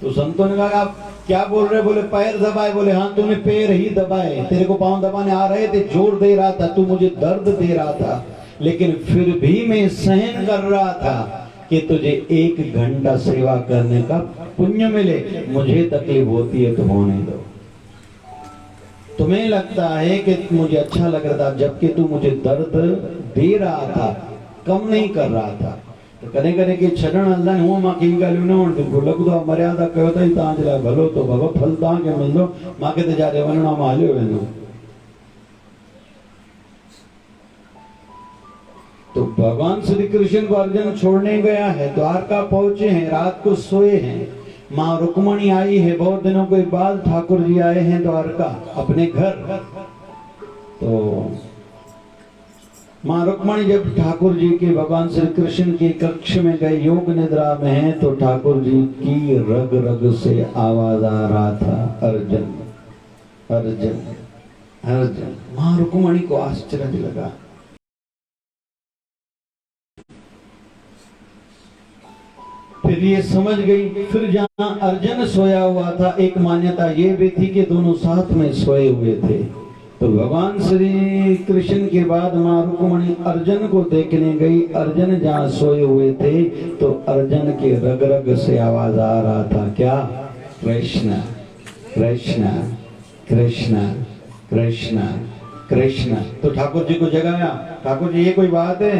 तो संतों ने कहा आप क्या बोल रहे? बोले पैर दबाए। बोले हाँ तूने पैर ही दबाए, तेरे को पांव दबाने आ रहे थे, जोर दे रहा था, तू मुझे दर्द दे रहा था, लेकिन फिर भी मैं सहन कर रहा था कि तुझे 1 घंटा सेवा करने का पुण्य मिले। मुझे तकलीफ होती है तो होने दो। तुम्हें लगता है कि मुझे अच्छा लग रहा था, जबकि तू मुझे दर्द दे रहा था, कम नहीं कर रहा था। तो करे करे कि छड़न अल्लाह हूं मां की गालियों ने उन को लग दो मर्यादा कयो तई तांज ला भलो तो भगो फल ता के मिलो मां के ते जारे वणना मालियो वेंदो। तो भगवान श्री कृष्ण को अर्जुन छोड़ने गया है, द्वारका पहुंचे हैं, रात को सोए हैं। माँ रुक्मणी आई है, बहुत दिनों के बाद ठाकुर जी आए हैं द्वारका अपने घर। तो माँ रुक्मणी जब ठाकुर जी के, भगवान श्री कृष्ण के कक्ष में गए, योग निद्रा में हैं, तो ठाकुर जी की रग रग से आवाज आ रहा था, अर्जुन अर्जुन अर्जुन। माँ रुक्मणी को आश्चर्य लगा। फिर ये समझ गई। फिर जहां अर्जुन सोया हुआ था, एक मान्यता ये भी थी कि दोनों साथ में सोए हुए थे। तो भगवान श्री कृष्ण के बाद मां रुक्मणी अर्जुन को देखने गई। अर्जुन जहां सोए हुए थे, तो अर्जुन के रग रग से आवाज आ रहा था, क्या कृष्ण कृष्ण कृष्ण कृष्ण कृष्ण। तो ठाकुर जी को जगाया, ठाकुर जी ये कोई बात है?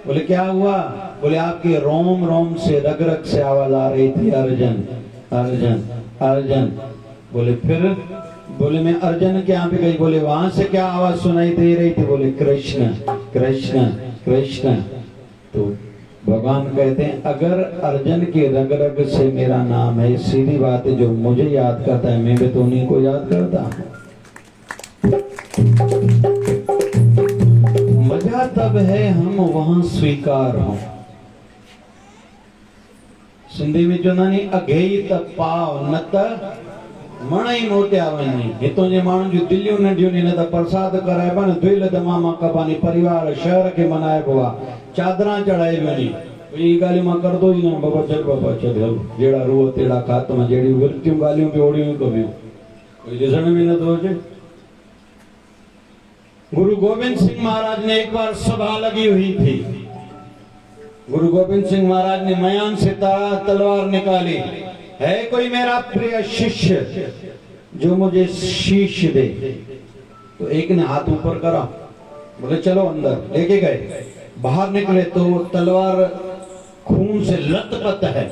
बोले क्या हुआ? बोले आपके रोम रोम से रग रग से आवाज आ रही थी अर्जन अर्जन अर्जन। बोले फिर? बोले मैं अर्जन के यहाँ पे गई। बोले वहां से क्या आवाज सुनाई दे रही थी? बोले कृष्ण कृष्ण कृष्ण। तो भगवान कहते हैं अगर अर्जन के रग रग से मेरा नाम है, सीधी बात है, जो मुझे याद करता है मैं भी तो उन्हीं को याद करता हूं। मजा तब है हम वहां स्वीकार हो। सिंधी में जो नानी अघेई त पाव न त मणाई मोटिया वञे। हितों जे माण्हुनि जूं दिलियूं नंढियूं न त प्रसाद कराइबा न, दुहिल दमामा कबानी परिवार शहर खे मनाइबो आहे, चादरां चढ़ाई वञी। ई ॻाल्हियूं मां करदो ई न, बाबा चल हल, जहिड़ा रूह तहिड़ा खात्मा, जहिड़ियूं विरतियूं ॻाल्हियूं बि ओड़ियूं कबियूं, कोई ॾिसण में नथो अचे। गुरु गोविंद सिंह महाराज ने एक बार सभा लगी हुई थी। गुरु गोविंद सिंह महाराज ने मयान से तलवार निकाली, है कोई मेरा प्रिय शिष्य जो मुझे शीश दे? तो एक ने हाथ ऊपर करा, बोले चलो अंदर। लेके गए, बाहर निकले तो तलवार खून से लथपथ है,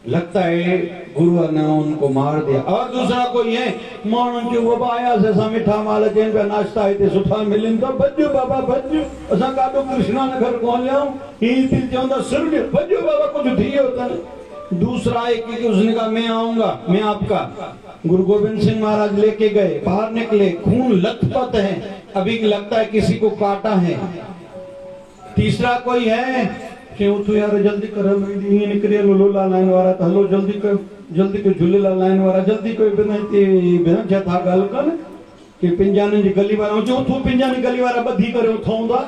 लगता है गुरु ने उनको मार दिया। और दूसरा कोई है माण्हुनि जो बाबा आया से मिठा माल अचनि पिया, नाश्ता हिते सुठा मिलनि था, भॼो बाबा भॼो, असां काॾो कृष्णा नगर कोन वियाऊं, ही चवंदा सिर्फ भॼो बाबा कुछ थी वियो अथनि। दूसरा एक उसने कहा मैं आऊंगा, मैं आपका। गुरु गोविंद सिंह महाराज लेके गए, बाहर निकले, खून लथपथ है, अभी लगता है किसी को काटा है। तीसरा कोई है कि उठो यार जल्दी करो, निकरे लोला लाइन वाला त हलो जल्दी को झूलेलाल लाइन वारा जल्दी कोई बिना छा था ॻाल्हि कनि कि पिंजाने जी गली वारा जो उठो पिंजानी गली वारा ॿधी करे उठूंदा।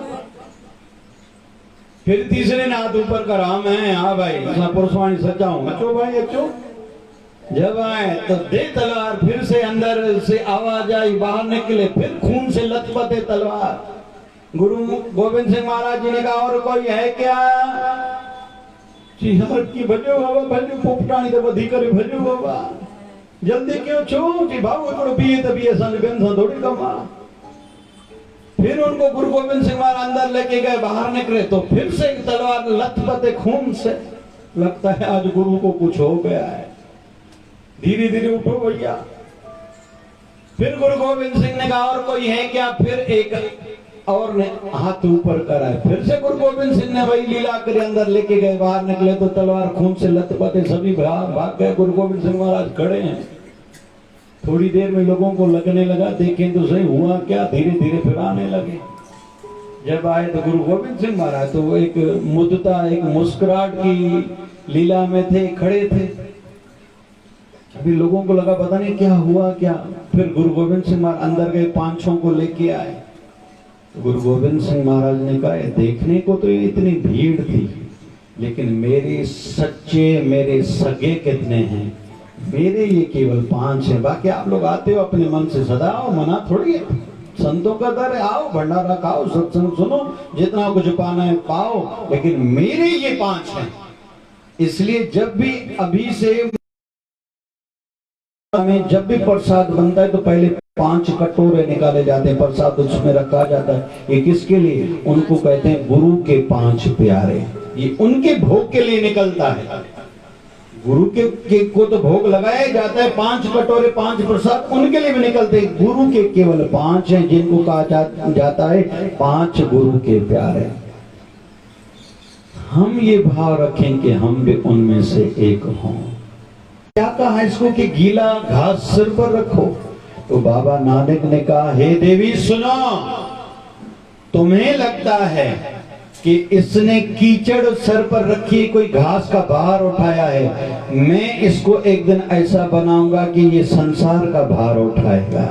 फिर तीसरे ने हाथ ऊपर करा, मैं हाँ भाई पुरसवाणी सच्चा हूं, अचो भाई अचो। जब आए तो दे तलवार, फिर से अंदर से आवाज आई, बाहर निकले, फिर खून से लथपथ है तलवार। गुरु गोविंद सिंह महाराज जी ने कहा और कोई है क्या? जी हर की भजो बाबा भजो, पोपटाणी तो बधी करे भजो बाबा, जल्दी क्यों छो कि भाऊ एकड़ो बीए त बीए असां ॿियनि सां थोड़ी कम आहे। फिर उनको गुरु गोविंद सिंह महाराज अंदर लेके गए, बाहर निकले तो फिर से एक तलवार लथपथ खून से, लगता है आज गुरु को कुछ हो गया है। धीरे धीरे उठो भैया। फिर गुरु गोविंद सिंह ने कहा और कोई है क्या? फिर एक और ने हाथ ऊपर करा, फिर से गुरु गोविंद सिंह ने वही लीला कर अंदर लेके गए, बाहर निकले तो तलवार खून से लथपथ, सभी भाग गए। गुरु गोविंद सिंह महाराज खड़े हैं। थोड़ी देर में लोगों को लगने लगा देखें तो सही हुआ क्या, धीरे धीरे फिर आने लगे। जब आए तो गुरु गोविंद सिंह महाराज तो एक मुद्दता, एक मुस्कुराहट की लीला में थे, खड़े थे। अभी लोगों को लगा पता नहीं क्या हुआ क्या। फिर गुरु गोविंद सिंह महाराज अंदर गए, पांचों को लेके आए। तो गुरु गोविंद सिंह महाराज ने कहा देखने को तो इतनी भीड़ थी, लेकिन मेरे सच्चे मेरे सगे कितने हैं? मेरे ये केवल 5 हैं, बाकी आप लोग आते हो अपने मन से सदा आओ, मना थोड़ी है। संतों का दर है, आओ भंडारा खाओ, सत्संग सुनो, जितना कुछ पाना है पाओ, लेकिन मेरे ये 5 हैं। इसलिए जब भी अभी से में जब भी प्रसाद बनता है तो पहले 5 कटोरे निकाले जाते हैं, प्रसाद उसमें रखा जाता है। ये किसके लिए? उनको कहते हैं गुरु के 5 प्यारे, ये उनके भोग के लिए निकलता है। गुरु के को तो भोग लगाया जाता है, 5 कटोरे 5 प्रसाद उनके लिए भी निकलते हैं। गुरु के केवल 5 हैं, जिनको कहा जाता है 5 गुरु के प्यारे। हम ये भाव रखें कि हम भी उनमें से एक हों। क्या कहा इसको कि गीला घास सिर पर रखो? तो बाबा नानक ने कहा हे देवी सुनो, तुम्हें लगता है कि इसने कीचड़ सर पर रखी, कोई घास का भार उठाया है, मैं इसको एक दिन ऐसा बनाऊंगा कि ये संसार का भार उठाएगा।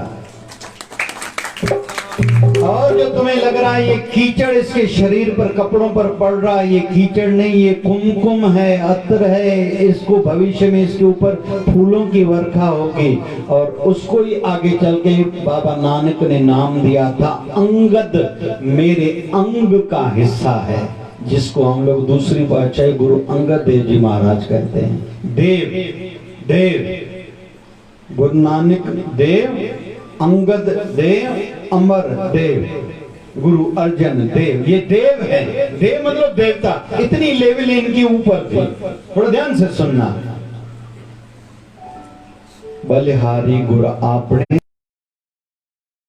और जो तुम्हें लग रहा है ये कीचड़ इसके शरीर पर कपड़ों पर पड़ रहा है, ये कीचड़ नहीं, ये कुमकुम है, अत्र है। इसको भविष्य में इसके ऊपर फूलों की वर्षा होगी। और उसको ही आगे चल के बाबा नानक ने नाम दिया था अंगद, मेरे अंग का हिस्सा है, जिसको हम लोग दूसरी बादशाही गुरु अंगद देव जी महाराज कहते हैं। देव देव गुरु नानक देव, अंगद देव, अमर देव, गुरु अर्जन देव, ये देव है। देव मतलब देवता, इतनी लेवल इनकी ऊपर थी। थोड़ा ध्यान से सुनना। बलिहारी गुरु आपने,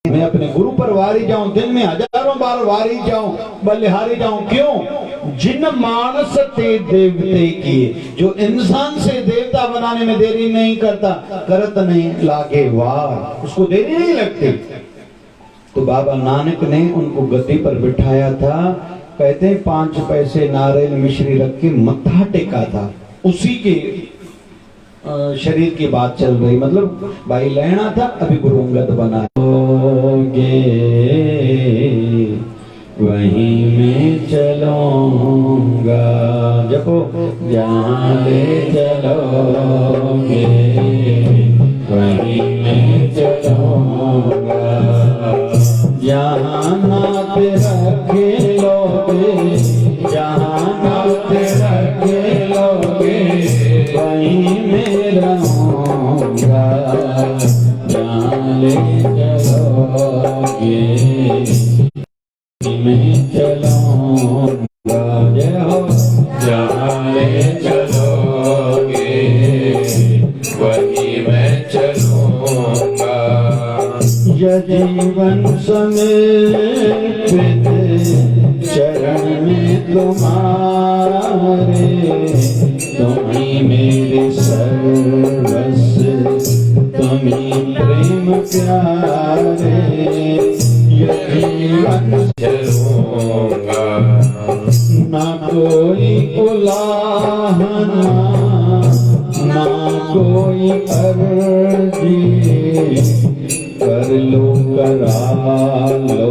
मैं अपने गुरु पर वारी जाऊं, दिन में हजारों बार वारी जाऊं, बलिहारी जाऊं। क्यों? जिन मानस ते देवते किए, जो इंसान से देवता बनाने में देरी नहीं करता, करत नहीं लागे वार, उसको देरी नहीं लगती। तो बाबा नानक ने उनको गद्दी पर बिठाया था। कहते हैं 5 पैसे नारियल मिश्री रख के मत्था टेका था। उसी के शरीर की बात चल रही, मतलब भाई लेना था, अभी गुरु अंगद बना। वहीं में चलूंगा, जपो जहाँ ले चलोगे वहीं में चलूंगा, जहाँ नाथ रखे लोगे, जहाँ नाथ रखे लोगे वहीं में रहूंगा, जहाँ ले चलोगे मैं चलूंगा। जय हो। जहाँ ले चलोगे वहीं मैं चलूंगा, यह जीवन समर्पित चरण में तुम्हारे, तुम्हीं मेरे सर्वस्व, तुम्हीं प्रेम प्यारे। यह जीवन चलूंगा, ना कोई उलाहना, ना कोई अर्जी, कर लो करा लो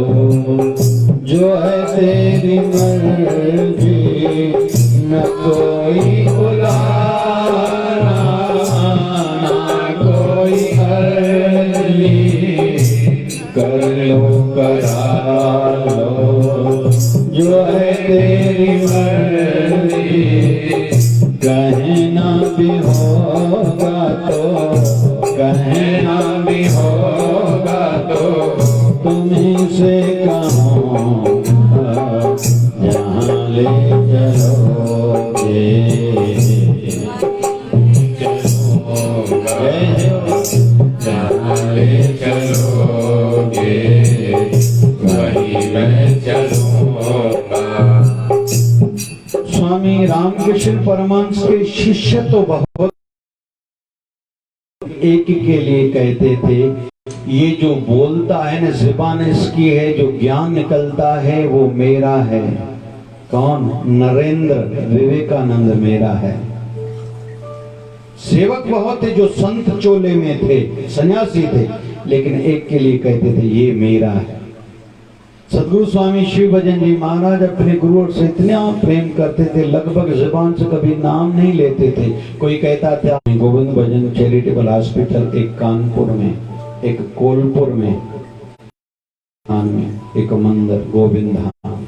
जो है तेरी मर्जी। न कोई उलाहना, ना कोई अर्जी, कर लो करा लो जो है तेरी मर्जी। कहना भी होगा तो, कहना भी होगा तो तुम्हीं से कहूँगा, जहाँ ले चलोगे चलूंगा, जहाँ ले चलोगे वहीं मैं चलूंगा। स्वामी रामकृष्ण परमहंस के शिष्य तो बहुत एक के लिए कहते थे, ये जो बोलता है ना, ज़ुबान इसकी है, जो ज्ञान निकलता है वो मेरा है। कौन? नरेंद्र विवेकानंद मेरा है। सेवक बहुत थे जो संत चोले में थे, सन्यासी थे, लेकिन एक के लिए कहते थे ये मेरा है। सदगुरु स्वामी शिव भजन जी महाराज अपने गुरुओं से इतना प्रेम करते थे, लगभग जुबान से कभी नाम नहीं लेते थे। कोई कहता था गोविंद भजन चैरिटेबल हॉस्पिटल, एक कानपुर में, एक कोलपुर में, एक मंदिर गोविंद धाम।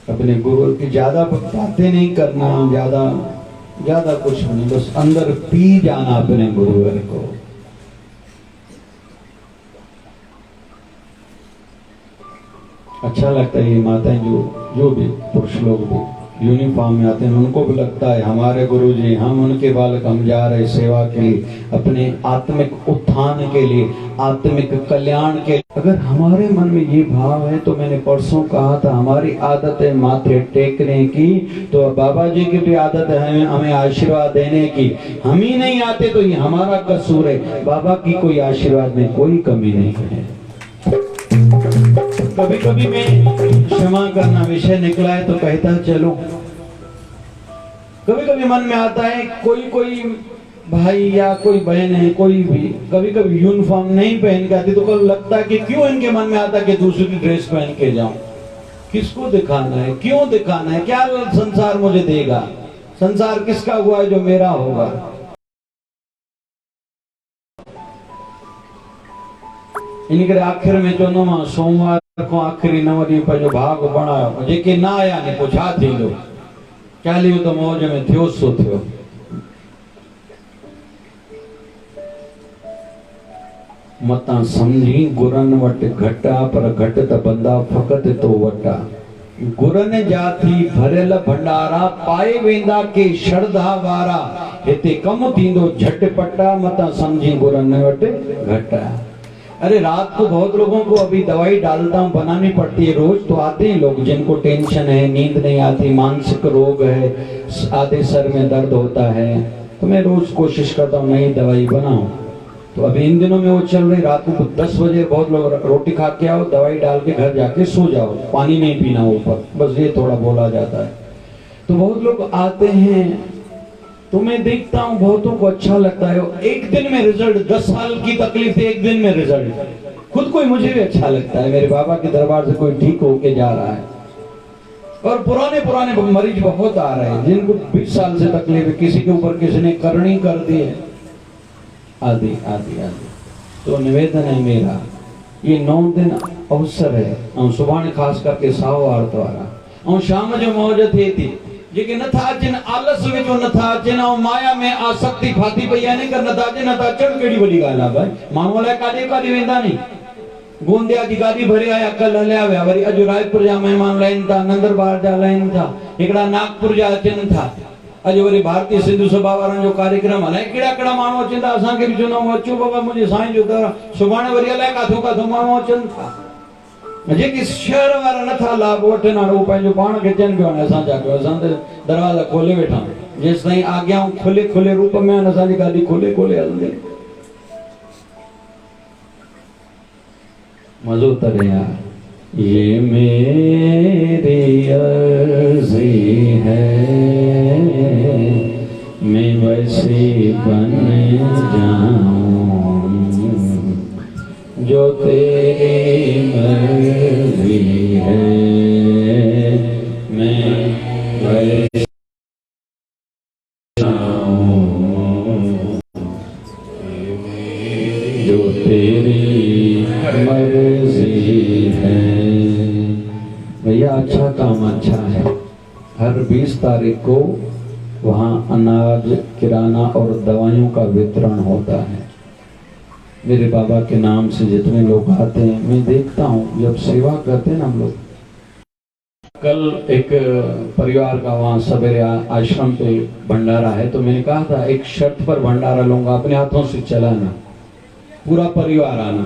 अपने गुरु की ज्यादा बातें नहीं करना, ज्यादा कुछ नहीं, बस अंदर पी जाना अपने गुरुवर को। अच्छा लगता है ये माताएं जो भी पुरुष लोग भी यूनिफॉर्म में आते हैं, उनको भी लगता है हमारे गुरुजी, हम उनके बालक, हम जा रहे सेवा के लिए, अपने आत्मिक उत्थान के लिए, आत्मिक कल्याण के लिए। अगर हमारे मन में ये भाव है, तो मैंने परसों कहा था हमारी आदत है माथे टेकने की, तो बाबा जी की भी आदत है हमें आशीर्वाद देने की। हम ही नहीं आते तो ये हमारा कसूर है, बाबा की कोई आशीर्वाद में कोई कमी नहीं है। कभी कभी मैं क्षमा करना विषय निकला है तो कहता चलो, कभी कभी मन में आता है कोई भाई या कोई बहन है, कोई भी कभी कभी यूनिफॉर्म नहीं पहन के आती, तो कभी लगता है कि क्यों इनके मन में आता कि दूसरी ड्रेस पहन के जाऊं, किसको दिखाना है, क्यों दिखाना है, क्या संसार मुझे देगा, संसार किसका हुआ है जो मेरा होगा। इनके आखिर में जो नमा सोमवार को आखिरी नव ॾींहं पंहिंजो भाग बणायो, जेके न आया ने पोइ छा थींदो, चालीहो त मौज में थियो सो थियो। मता समझी गुरन वट घटा पर घट त बंदा फकत तो वटा। गुरन जाती भरियल भंडारा पाए वेंदा के श्रद्धा वारा। हिते कम थींदो झटपटा मता समझी गुरन वट घटा। अरे रात को बहुत लोगों को अभी दवाई डालता हूँ, बनानी पड़ती है रोज, तो आते हैं लोग जिनको टेंशन है, नींद नहीं आती, मानसिक रोग है, आधे सर में दर्द होता है, तो मैं रोज कोशिश करता हूँ नई दवाई बनाऊं। तो अभी इन दिनों में वो चल रही, रात को 10 बजे बहुत लोग रोटी खा के आओ, दवाई डाल के घर जाके सो जाओ, पानी नहीं पीना ऊपर, बस ये थोड़ा बोला जाता है। तो बहुत लोग आते हैं, तो मैं देखता हूँ बहुतों को अच्छा लगता है, एक दिन में रिजल्ट, 10 साल की तकलीफ है, एक दिन में रिजल्ट। खुद को मुझे भी अच्छा लगता है, मेरे बाबा के दरबार से कोई ठीक होके जा रहा है। और पुराने मरीज बहुत आ रहे हैं जिनको 20 साल से तकलीफ है, किसी के ऊपर किसी ने करनी कर दी है, आदि आदि आदि। तो निवेदन है मेरा, ये 9 दिन अवसर है, और सुबह खास करके साव आर्तवारा, और शाम जो मौज थे थी जेके नथा अचन, आलस में जो नथा अचन, और माया में आसक्ति फाती पई है, कर नथा अचन, नथा अचन केड़ी वडी गाल है भाई। माण्हू लाइ काॾे काॾे वेंदा नहीं, गोंदिया जी गाड़ी भरे आया, कल हलिया विया, वरी अॼु रायपुर जा महिमान लाइन था, नंदरबार जा लाइन था, हिकिड़ा नागपुर जा अचनि था, अॼु वरी भारतीय सिंधु सभा वारनि जो कार्यक्रम अलाए कहिड़ा कहिड़ा माण्हू अचनि था। असांखे बि चवंदा आहियूं अचो बाबा मुंहिंजे साईं जो दर, सुभाणे वरी अलाए काथो काथो माण्हू अचनि था। जेके शहर वारा नथा लाभ वठनि, हाणे उहो पंहिंजो पाण खे चवनि पियो, हाणे असां छा कयूं, असां त दरवाज़ा खोले वेठा आहियूं, जेसि ताईं आॻियां खुले खुले रूप में आहिनि, असांजी गाॾी खोले खोले हलंदी। मज़ो तरे यार, ये मेरी अर्ज़ी है, मैं वैसे बन जाऊं जो तेरी मर्ज़ी है, मैं वैसे जो तेरी मर्ज़ी है। भैया अच्छा काम अच्छा है, हर 20 तारीख को वहाँ अनाज, किराना और दवाइयों का वितरण होता है। मेरे बाबा के नाम से जितने लोग आते हैं, मैं देखता हूँ जब सेवा करते हैं ना हम लोग। कल एक परिवार का वहाँ सवेरे आश्रम पे भंडारा है, तो मैंने कहा था एक शर्त पर भंडारा लूंगा, अपने हाथों से चलाना, पूरा परिवार आना।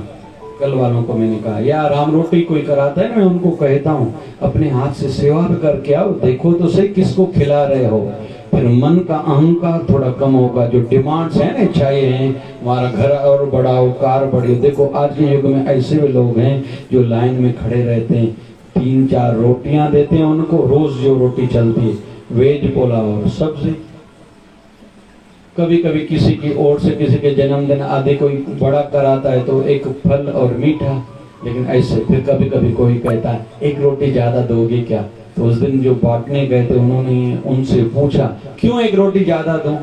कल वालों को मैंने कहा यार राम रोटी कोई कराता है ना, मैं उनको कहता हूँ अपने हाथ से सेवा भी करके आओ, देखो तो सही किसको खिला रहे हो, फिर मन का अहंकार थोड़ा कम होगा। जो डिमांड्स हैं ना, इच्छाएं हैं, हमारा घर और बढ़ाओ, कार बढ़ी। देखो आज के युग में ऐसे भी लोग हैं जो लाइन में खड़े रहते हैं, 3-4 रोटियां देते हैं उनको, रोज जो रोटी चलती है, वेज पुलाव और सब्जी। कभी कभी किसी की ओर से किसी के जन्मदिन आदि कोई बड़ा कराता है तो एक फल और मीठा, लेकिन ऐसे। फिर कभी कभी कोई कहता है एक रोटी ज्यादा दोगे क्या, तो उस दिन जो बांटने गए थे उन्होंने उनसे पूछा क्यों एक रोटी ज्यादा दूं,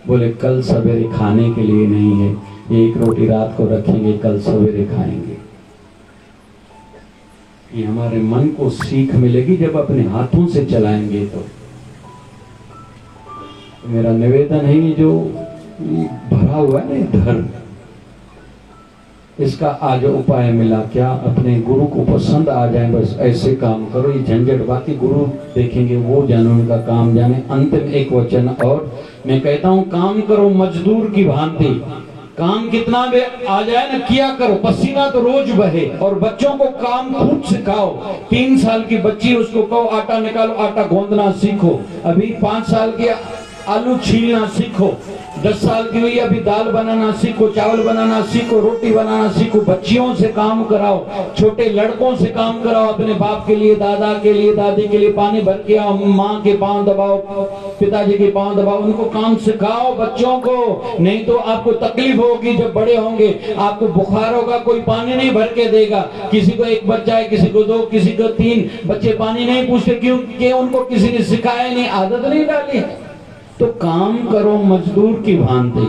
बोले कल सवेरे खाने के लिए नहीं है, ये एक रोटी रात को रखेंगे, कल सवेरे खाएंगे। ये हमारे मन को सीख मिलेगी जब अपने हाथों से चलाएंगे। तो मेरा निवेदन है, ये जो भरा हुआ है ना धर्म, इसका आज उपाय मिला क्या, अपने गुरु को पसंद आ जाए, बस ऐसे काम करो। ये झंझट बाकी गुरु देखेंगे, वो जाने, उनका काम जाने। अंतिम एक वचन और मैं कहता हूँ, काम करो मजदूर की भांति, काम कितना भी आ जाए ना किया करो, पसीना तो रोज बहे। और बच्चों को काम खूब सिखाओ। 3 साल की बच्ची, उसको कहो आटा निकालो, आटा गूंदना सीखो। अभी 5 साल की आलू छीलना सीखो। 10 साल की हुई अभी दाल बनाना सीखो, चावल बनाना सीखो, रोटी बनाना सीखो। बच्चियों से काम कराओ, छोटे लड़कों से काम कराओ। अपने बाप के लिए, दादा के लिए, दादी के लिए पानी भर के आओ, माँ के पांव दबाओ, पिताजी के पांव दबाओ, उनको काम सिखाओ बच्चों को। नहीं तो आपको तकलीफ होगी जब बड़े होंगे, आपको बुखार होगा, कोई पानी नहीं भर के देगा। किसी को 1 बच्चा है, किसी को 2, किसी को 3 बच्चे, पानी नहीं पूछते क्योंकि उनको किसी ने सिखाया नहीं, आदत नहीं डाली। तो काम करो मजदूर की भांति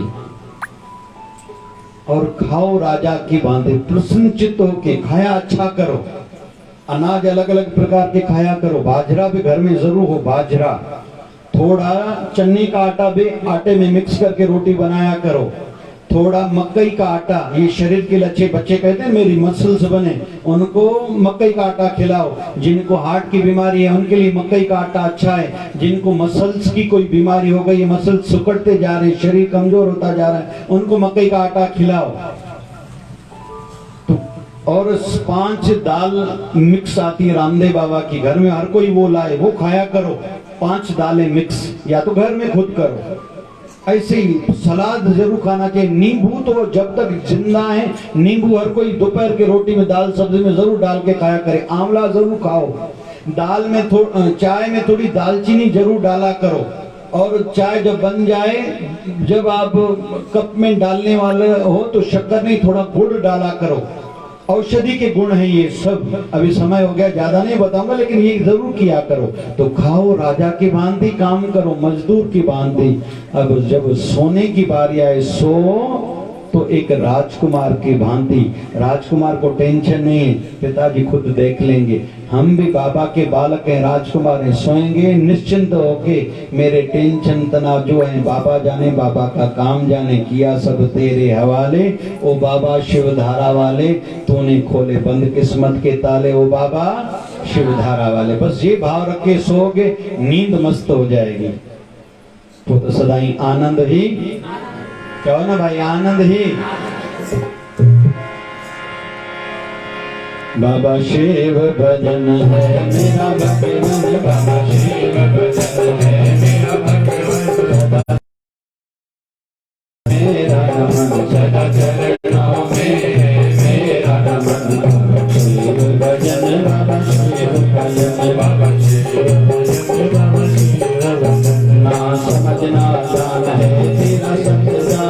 और खाओ राजा की भांति। प्रसन्नचित्त होके खाया अच्छा करो। अनाज अलग अलग प्रकार के खाया करो। बाजरा भी घर में जरूर हो, बाजरा थोड़ा, चन्नी का आटा भी आटे में मिक्स करके रोटी बनाया करो। थोड़ा मकई का आटा, ये शरीर के लच्छे बच्चे कहते हैं मेरी मसल्स बने, उनको मकई का आटा खिलाओ। जिनको हार्ट की बीमारी है उनके लिए मकई का आटा अच्छा है। जिनको मसल्स की कोई बीमारी हो गई, मसल्स सिकुड़ते जा रहे, शरीर कमजोर होता जा रहा है, उनको मकई का आटा खिलाओ। और 5 दाल मिक्स आती है रामदेव बाबा की, घर में हर कोई वो लाए, वो खाया करो। 5 दालें मिक्स, या तो घर में खुद करो। ऐसे ही सलाद जरूर खाना चाहिए। नींबू तो जब तक जिंदा है, नींबू हर कोई दोपहर की रोटी में, दाल सब्जी में जरूर डाल के खाया करे। आंवला जरूर खाओ। दाल में चाय में थोड़ी दालचीनी जरूर डाला करो। और चाय जब बन जाए, जब आप कप में डालने वाले हो तो शक्कर नहीं, थोड़ा गुड़ डाला करो। औषधि के गुण है ये सब। अभी समय हो गया, ज्यादा नहीं बताऊंगा, लेकिन ये जरूर किया करो। तो खाओ, राजा की भांति काम करो, मजदूर की भांति। अब जब सोने की बारी आए, सो तो एक राजकुमार की भांति। राजकुमार को टेंशन नहीं है, पिताजी खुद देख लेंगे। हम भी बाबा के बालक हैं, राजकुमार हैं, सोएंगे निश्चिंत होके। मेरे टेंशन तनाव जो है बाबा जाने, बाबा का काम जाने, किया सब तेरे हवाले। ओ बाबा शिवधारा वाले, तूने खोले बंद किस्मत के ताले। ओ बाबा शिवधारा वाले, बस ये भाव रख के सोओगे, नींद मस्त हो जाएगी। तो सदाई आनंद ही, क्या ना भाई, आनंद ही। बाबा शिव भजन है मेरा भगवान, बाबा शिव भजन है मेरा भगवान, मेरा रमन सदा चरणों में है मेरा रमन। बाबा शिव भजन, बाबा शिव भजन, बाबा शिव भजन, बाबा शिव भजन। ना समझना दान है तेरा सत्या,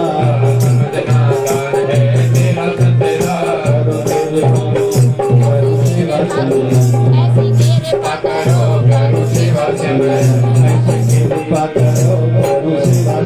समझना दान है तेरा सत्या। करो सेवा करो, करो सेवा चरण, ऐसे कृपा करो, करो सेवा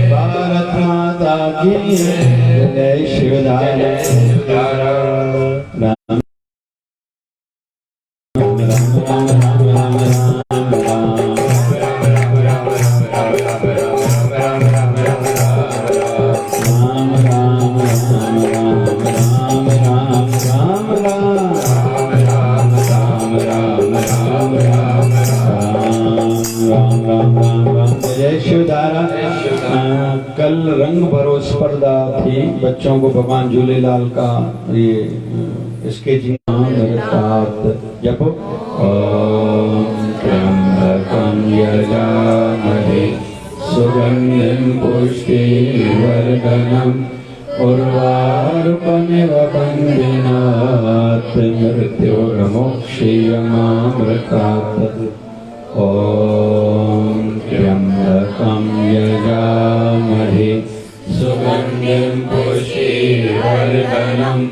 भारत माता की जय। शिवधारा राम जय शिवधारा। कल रंग भरो स्पर्धा थी, बच्चों को भगवान झूलेलाल का ये स्केचिंग जब ओम त्र्यंबकं यजामहे सुगंधिं पुष्टिवर्धनम् उर्वारुकमिव बन्धनात् मृत्योर्मोक्षीयमामृतात्। ओम त्र्यंबकं यजामहे सुगंधिं पुष्टिवर्धनम्